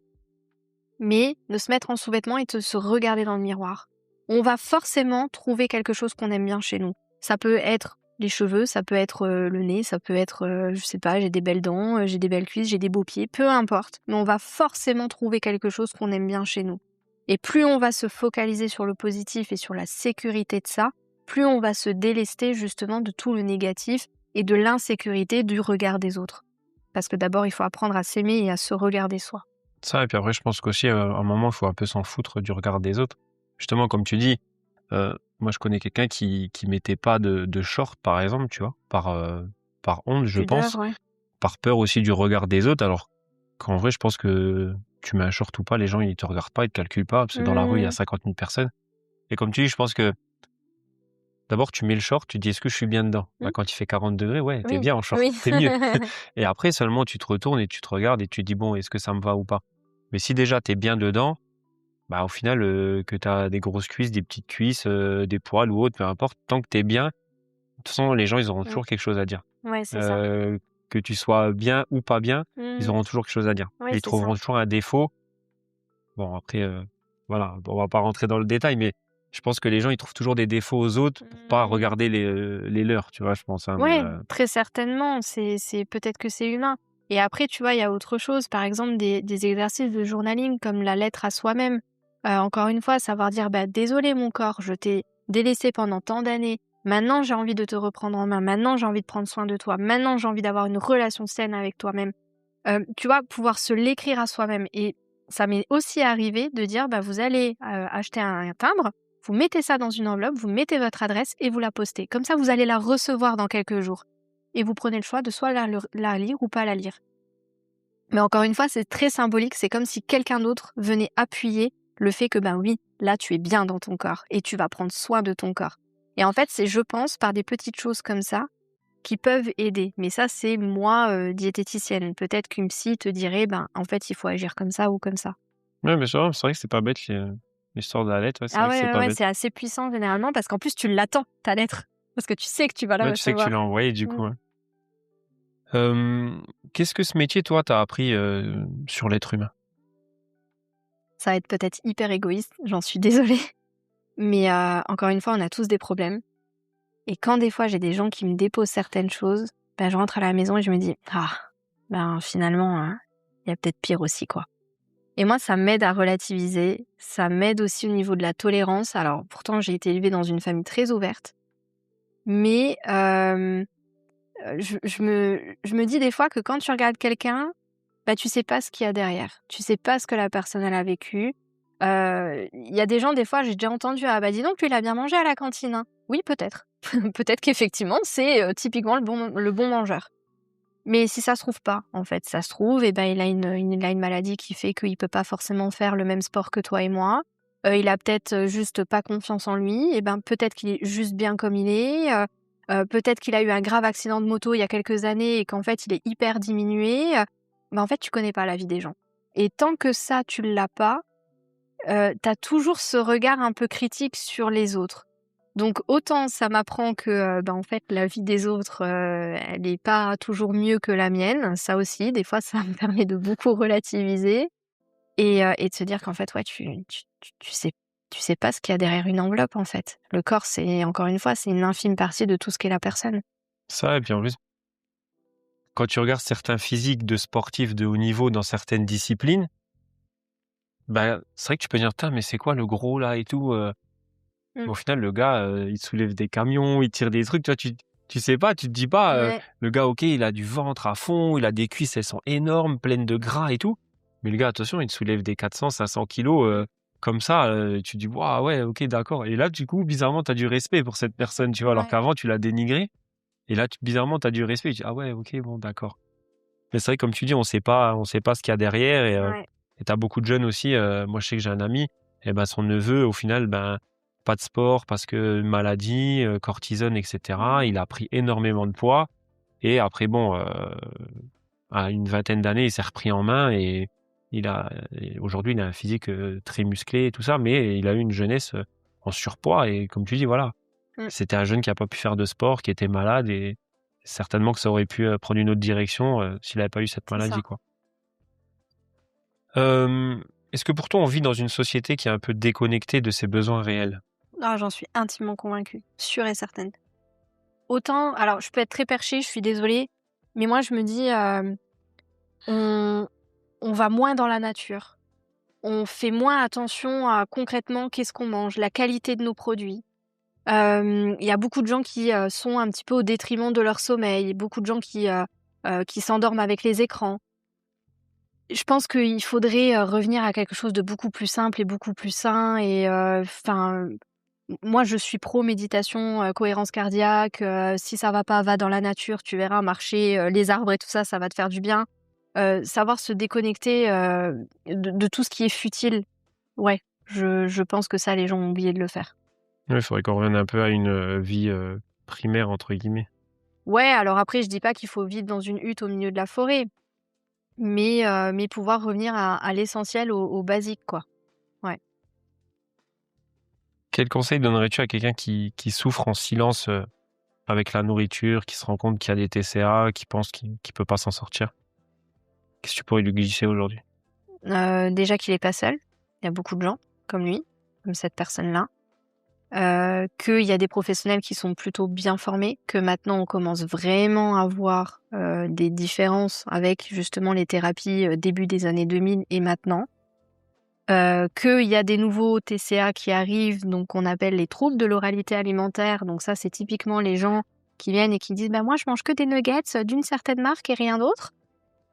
mais de se mettre en sous-vêtements et de se regarder dans le miroir. On va forcément trouver quelque chose qu'on aime bien chez nous. Ça peut être les cheveux, ça peut être le nez, ça peut être, je sais pas, j'ai des belles dents, j'ai des belles cuisses, j'ai des beaux pieds, peu importe. Mais on va forcément trouver quelque chose qu'on aime bien chez nous. Et plus on va se focaliser sur le positif et sur la sécurité de ça, plus on va se délester justement de tout le négatif et de l'insécurité du regard des autres. Parce que d'abord, il faut apprendre à s'aimer et à se regarder soi. Ça, et puis après, je pense qu'aussi, à un moment, il faut un peu s'en foutre du regard des autres. Justement, comme tu dis, moi, je connais quelqu'un qui mettait pas de short, par exemple, tu vois, par honte, je pense, Ouais. par peur aussi du regard des autres, alors qu'en vrai, je pense que tu mets un short ou pas, les gens, ils te regardent pas, ils te calculent pas, parce que dans la rue, il y a 50 000 personnes. Et comme tu dis, je pense que d'abord, tu mets le short, tu te dis, est-ce que je suis bien dedans? Bah, quand il fait 40 degrés, ouais, t'es Oui, bien en short, oui. t'es mieux. Et après, seulement, tu te retournes et tu te regardes et tu te dis, bon, est-ce que ça me va ou pas? Mais si déjà, t'es bien dedans, bah, au final, que t'as des grosses cuisses, des petites cuisses, des poils ou autre, peu importe, tant que t'es bien, de toute façon, les gens, ils auront toujours quelque chose à dire. Ouais, c'est ça. Que tu sois bien ou pas bien, ils auront toujours quelque chose à dire. Ouais, Ils c'est trouveront toujours un défaut. Bon, après, voilà, on va pas rentrer dans le détail, mais je pense que les gens, ils trouvent toujours des défauts aux autres pour pas regarder les leurs, tu vois, je pense, hein, mais Ouais, très certainement. C'est peut-être que c'est humain. Et après, tu vois, il y a autre chose. Par exemple, des exercices de journaling comme la lettre à soi-même. Encore une fois, savoir dire, bah, désolé mon corps, je t'ai délaissé pendant tant d'années. Maintenant, j'ai envie de te reprendre en main. Maintenant, j'ai envie de prendre soin de toi. Maintenant, j'ai envie d'avoir une relation saine avec toi-même. Tu vois, pouvoir se l'écrire à soi-même. Et ça m'est aussi arrivé de dire, bah, vous allez acheter un timbre, vous mettez ça dans une enveloppe, vous mettez votre adresse et vous la postez. Comme ça, vous allez la recevoir dans quelques jours. Et vous prenez le choix de soit la lire ou pas la lire. Mais encore une fois, c'est très symbolique. C'est comme si quelqu'un d'autre venait appuyer le fait que, ben oui, là, tu es bien dans ton corps et tu vas prendre soin de ton corps. Et en fait, c'est, je pense, par des petites choses comme ça qui peuvent aider. Mais ça, c'est moi, diététicienne. Peut-être qu'une psy te dirait, ben, en fait, il faut agir comme ça ou comme ça. ouais, mais c'est vrai que c'est pas bête, l'histoire de la lettre, ouais, c'est Ah vrai que ouais, c'est ouais, pas ouais, bête. c'est assez puissant généralement parce qu'en plus, tu l'attends, ta lettre. Parce que tu sais que tu vas la Ouais, tu sais que tu recevoir. l'as envoyé, du Mm. coup, ouais. Qu'est-ce que ce métier, toi, t'a appris sur l'être humain? Ça va être peut-être hyper égoïste, j'en suis désolée. Mais encore une fois, on a tous des problèmes. Et quand des fois j'ai des gens qui me déposent certaines choses, ben, je rentre à la maison et je me dis ah ben finalement il y a peut-être pire aussi quoi. Et moi ça m'aide à relativiser, ça m'aide aussi au niveau de la tolérance. Alors pourtant j'ai été élevée dans une famille très ouverte, mais je me dis des fois que quand tu regardes quelqu'un, bah tu sais pas ce qu'il y a derrière, tu sais pas ce que la personne elle a vécu. Il y a des gens des fois j'ai déjà entendu ah bah dis donc lui il a bien mangé à la cantine, hein. Oui peut-être. Peut-être qu'effectivement, c'est, typiquement le bon mangeur. Mais si ça se trouve pas, en fait, ça se trouve et ben, il a une maladie qui fait qu'il peut pas forcément faire le même sport que toi et moi. Il a peut-être, juste pas confiance en lui et ben, peut-être qu'il est juste bien comme il est, peut-être qu'il a eu un grave accident de moto il y a quelques années et qu'en fait, il est hyper diminué, en fait, tu connais pas la vie des gens. Et tant que ça, tu l'as pas, tu as toujours ce regard un peu critique sur les autres. Donc autant ça m'apprend que, en fait, la vie des autres, elle est pas toujours mieux que la mienne. Ça aussi, des fois, ça me permet de beaucoup relativiser et de se dire qu'en fait, ouais, tu sais pas ce qu'il y a derrière une enveloppe, en fait. Le corps, c'est encore une fois, c'est une infime partie de tout ce qu'est la personne. Ça, et puis en plus, quand tu regardes certains physiques de sportifs de haut niveau dans certaines disciplines, bah, c'est vrai que tu peux dire: «Tain, mais c'est quoi le gros là et tout?» Mmh. Au final, le gars, il soulève des camions, il tire des trucs, tu vois? Tu sais pas, tu te dis pas, Ouais. le gars, OK, il a du ventre à fond, il a des cuisses, elles sont énormes, pleines de gras et tout. Mais le gars, attention, il soulève des 400-500 kilos, comme ça, tu te dis: «Waouh, ouais, OK, d'accord» et là, du coup, bizarrement, tu as du respect pour cette personne, tu vois? Alors Ouais. qu'avant, tu l'as dénigré et là, bizarrement, tu as du respect. Tu dis: «Ah ouais, OK, bon, d'accord». Mais c'est vrai, comme tu dis, on sait pas ce qu'il y a derrière et Ouais. tu as beaucoup de jeunes aussi, moi, je sais que j'ai un ami et ben, son neveu, au final, ben, pas de sport parce que maladie, cortisone, etc. Il a pris énormément de poids. Et après, bon, à une vingtaine d'années, il s'est repris en main et aujourd'hui, il a un physique très musclé et tout ça, mais il a eu une jeunesse en surpoids. Et comme tu dis, voilà, c'était un jeune qui n'a pas pu faire de sport, qui était malade et certainement que ça aurait pu prendre une autre direction s'il n'avait pas eu cette C'est maladie, ça. quoi. Est-ce que pour toi, on vit dans une société qui est un peu déconnectée de ses besoins réels? Ah, j'en suis intimement convaincue, sûre et certaine. Autant, alors je peux être très perchée, je suis désolée, mais moi je me dis, on va moins dans la nature. On fait moins attention à concrètement qu'est-ce qu'on mange, la qualité de nos produits. Il y a beaucoup de gens qui sont un petit peu au détriment de leur sommeil, beaucoup de gens qui s'endorment avec les écrans. Je pense qu'il faudrait revenir à quelque chose de beaucoup plus simple et beaucoup plus sain. Et moi, je suis pro méditation, cohérence cardiaque. Si ça va pas, va dans la nature, tu verras, marcher, les arbres et tout ça, ça va te faire du bien. Savoir se déconnecter de tout ce qui est futile. Ouais, je pense que ça, les gens ont oublié de le faire. Oui, il faudrait qu'on revienne un peu à une vie primaire, entre guillemets. Ouais, alors après, je dis pas qu'il faut vivre dans une hutte au milieu de la forêt, mais pouvoir revenir à l'essentiel, au basique, quoi. Ouais. Quel conseil donnerais-tu à quelqu'un qui souffre en silence avec la nourriture, qui se rend compte qu'il y a des TCA, qui pense qu'il peut pas s'en sortir? Qu'est-ce que tu pourrais lui glisser aujourd'hui? Déjà qu'il est pas seul. Il y a beaucoup de gens comme lui, comme cette personne-là. Qu'il y a des professionnels qui sont plutôt bien formés, que maintenant on commence vraiment à voir des différences avec justement les thérapies début des années 2000 et maintenant. Qu'il y a des nouveaux TCA qui arrivent, donc qu'on appelle les troubles de l'oralité alimentaire. Donc ça, c'est typiquement les gens qui viennent et qui disent bah moi je mange que des nuggets d'une certaine marque et rien d'autre.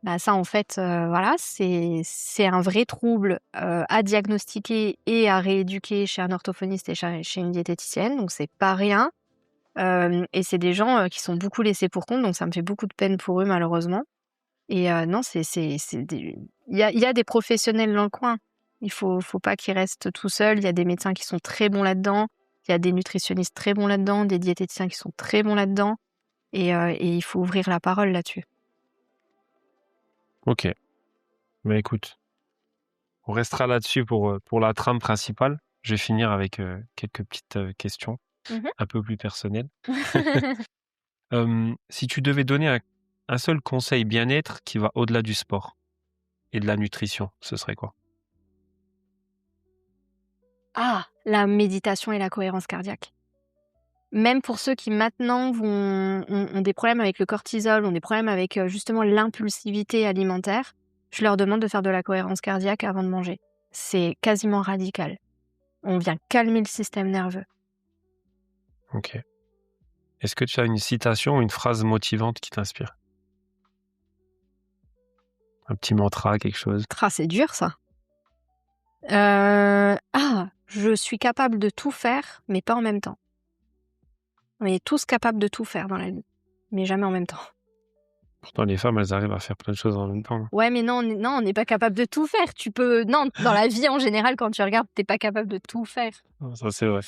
Bah ça en fait, voilà, c'est un vrai trouble à diagnostiquer et à rééduquer chez un orthophoniste et chez une diététicienne, donc c'est pas rien. Et c'est des gens qui sont beaucoup laissés pour compte, donc ça me fait beaucoup de peine pour eux malheureusement. Et non, il y a des professionnels dans le coin. Il faut pas qu'ils restent tout seuls. Il y a des médecins qui sont très bons là-dedans. Il y a des nutritionnistes très bons là-dedans, des diététiciens qui sont très bons là-dedans. Et il faut ouvrir la parole là-dessus. Ok. Mais écoute, on restera là-dessus pour la trame principale. Je vais finir avec quelques petites questions un peu plus personnelles. Si tu devais donner un seul conseil bien-être qui va au-delà du sport et de la nutrition, ce serait quoi? Ah, la méditation et la cohérence cardiaque. Même pour ceux qui maintenant ont des problèmes avec le cortisol, ont des problèmes avec justement l'impulsivité alimentaire, je leur demande de faire de la cohérence cardiaque avant de manger. C'est quasiment radical. On vient calmer le système nerveux. Ok. Est-ce que tu as une citation ou une phrase motivante qui t'inspire? Un petit mantra, quelque chose? Ah, c'est dur ça. Je suis capable de tout faire, mais pas en même temps. On est tous capables de tout faire dans la vie, mais jamais en même temps. Pourtant, les femmes, elles arrivent à faire plein de choses en même temps. Ouais, mais non, on n'est pas capable de tout faire. Non, dans la vie en général, quand tu regardes, t'es pas capable de tout faire. Ça, c'est vrai.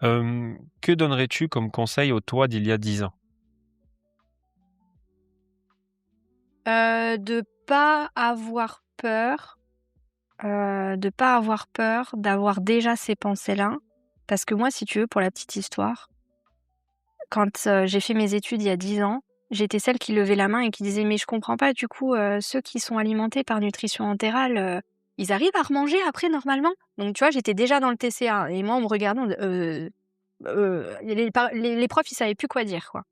Que donnerais-tu comme conseil au toi d'il y a 10 ans? De pas avoir peur, d'avoir déjà ces pensées-là. Parce que moi, si tu veux, pour la petite histoire, quand j'ai fait mes études il y a 10 ans, j'étais celle qui levait la main et qui disait mais je comprends pas, du coup, ceux qui sont alimentés par nutrition entérale, ils arrivent à remanger après normalement? Donc tu vois, j'étais déjà dans le TCA et moi, on me regardait, les profs, ils savaient plus quoi dire, quoi.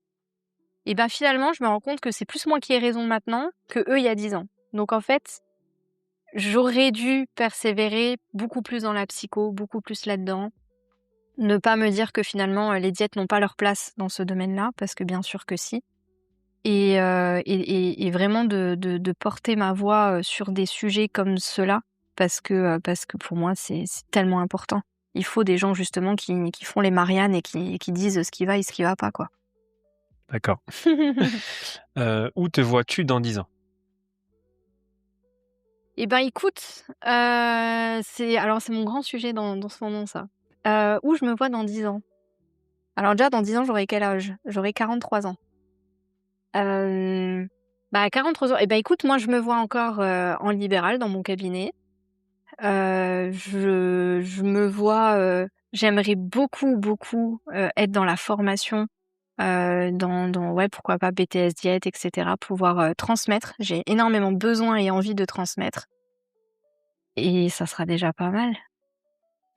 Et ben finalement, je me rends compte que c'est plus moi qui ai raison maintenant que eux il y a 10 ans. Donc en fait, j'aurais dû persévérer beaucoup plus dans la psycho, beaucoup plus là-dedans. Ne pas me dire que finalement, les diètes n'ont pas leur place dans ce domaine-là, parce que bien sûr que si. Et vraiment de porter ma voix sur des sujets comme ceux-là, parce que pour moi, c'est tellement important. Il faut des gens justement qui font les Marianne et qui disent ce qui va et ce qui va pas, quoi. D'accord. Où te vois-tu dans 10 ans? Eh ben écoute, c'est mon grand sujet dans ce moment, ça. Où je me vois dans 10 ans? Alors déjà, dans 10 ans, j'aurai quel âge? J'aurai 43 ans. À 43 ans, écoute, moi, je me vois encore, en libéral dans mon cabinet. Je me vois, j'aimerais beaucoup, beaucoup, être dans la formation, ouais, pourquoi pas BTS Diète et cetera, pouvoir, transmettre. J'ai énormément besoin et envie de transmettre et ça sera déjà pas mal.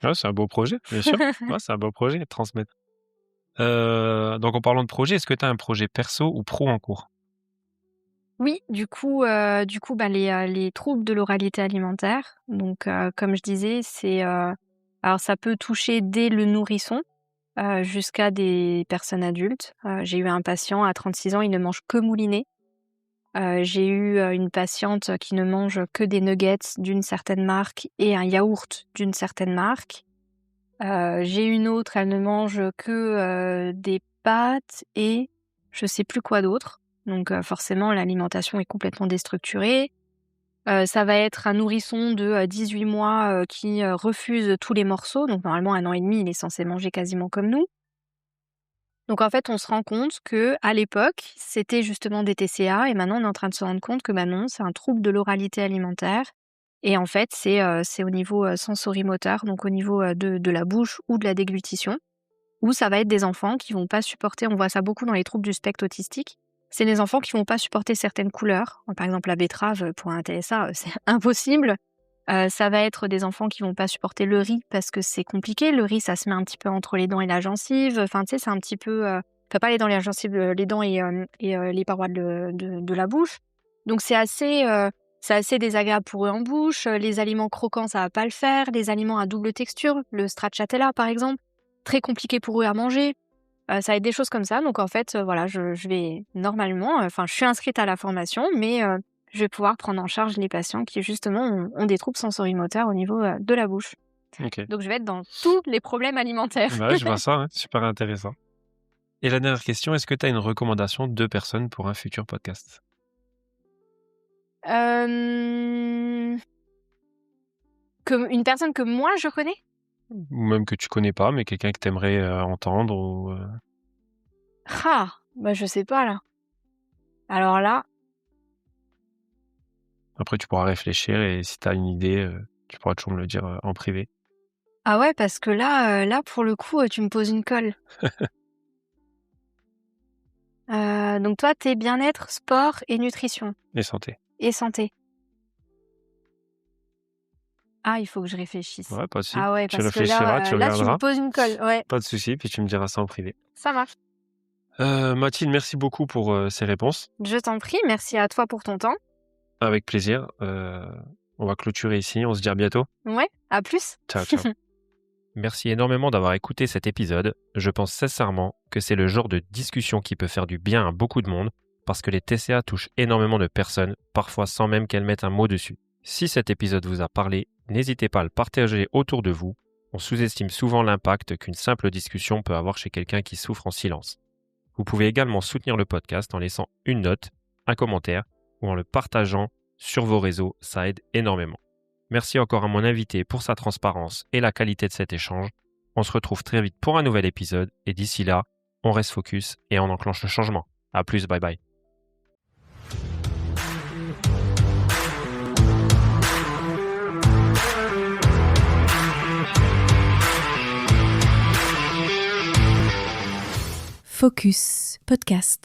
Ouais, c'est un beau projet, bien sûr. Ouais, c'est un beau projet, transmettre. Donc en parlant de projet, est-ce que tu as un projet perso ou pro en cours? Oui, du coup, les troubles de l'oralité alimentaire, donc comme je disais, alors ça peut toucher dès le nourrisson, jusqu'à des personnes adultes. J'ai eu un patient à 36 ans, il ne mange que mouliné. J'ai eu, une patiente qui ne mange que des nuggets d'une certaine marque et un yaourt d'une certaine marque. J'ai une autre, elle ne mange que, des pâtes et je sais plus quoi d'autre. Donc forcément l'alimentation est complètement déstructurée. Ça va être un nourrisson de, 18 mois, qui, refuse tous les morceaux. Donc normalement 1 an et demi, il est censé manger quasiment comme nous. Donc en fait, on se rend compte qu'à l'époque, c'était justement des TCA et maintenant on est en train de se rendre compte que, non, c'est un trouble de l'oralité alimentaire et en fait, c'est au niveau, sensorimoteur, donc au niveau, de la bouche ou de la déglutition, où ça va être des enfants qui vont pas supporter, on voit ça beaucoup dans les troubles du spectre autistique, c'est les enfants qui vont pas supporter certaines couleurs. Par exemple, la betterave, pour un TSA, c'est impossible. Ça va être des enfants qui vont pas supporter le riz parce que c'est compliqué. Le riz, ça se met un petit peu entre les dents et la gencive. Enfin, tu sais, c'est un petit peu, enfin pas les dents et la gencive, les dents et les parois de la bouche. Donc c'est assez désagréable pour eux en bouche. Les aliments croquants, ça va pas le faire. Les aliments à double texture, le stracciatella par exemple, très compliqué pour eux à manger. Ça va être des choses comme ça. Donc en fait, voilà, je vais normalement, je suis inscrite à la formation, mais je vais pouvoir prendre en charge les patients qui justement ont des troubles sensorimoteurs au niveau, de la bouche. OK. Donc je vais être dans tous les problèmes alimentaires. Bah ouais, je vois ça, ouais, super intéressant. Et la dernière question, est-ce que tu as une recommandation de personnes pour un futur podcast? Hem, Une personne que moi je connais? Ou même que tu connais pas, mais quelqu'un que tu aimerais, entendre ou Je sais pas là. Alors là, après tu pourras réfléchir et si tu as une idée, tu pourras toujours me le dire, en privé. ah ouais, parce que là pour le coup, tu me poses une colle. Donc toi, tu es bien-être, sport et nutrition Et santé. et santé. Ah, il faut que je réfléchisse. Ouais, pas de souci. Ah ouais, Tu parce que réfléchiras, tu là, tu me regarderas. poses une colle. Ouais, Pas de souci, puis tu me diras ça en privé. ça marche. Mathilde, merci beaucoup pour, ces réponses. Je t'en prie, merci à toi pour ton temps. Avec plaisir. On va clôturer ici. On se dit à bientôt. Ouais, à plus. Ciao, ciao. Merci énormément d'avoir écouté cet épisode. Je pense sincèrement que c'est le genre de discussion qui peut faire du bien à beaucoup de monde parce que les TCA touchent énormément de personnes, parfois sans même qu'elles mettent un mot dessus. Si cet épisode vous a parlé, n'hésitez pas à le partager autour de vous. On sous-estime souvent l'impact qu'une simple discussion peut avoir chez quelqu'un qui souffre en silence. Vous pouvez également soutenir le podcast en laissant une note, un commentaire ou en le partageant sur vos réseaux, ça aide énormément. Merci encore à mon invité pour sa transparence et la qualité de cet échange. On se retrouve très vite pour un nouvel épisode et d'ici là, on reste focus et on enclenche le changement. À plus, bye bye. Focus Podcast.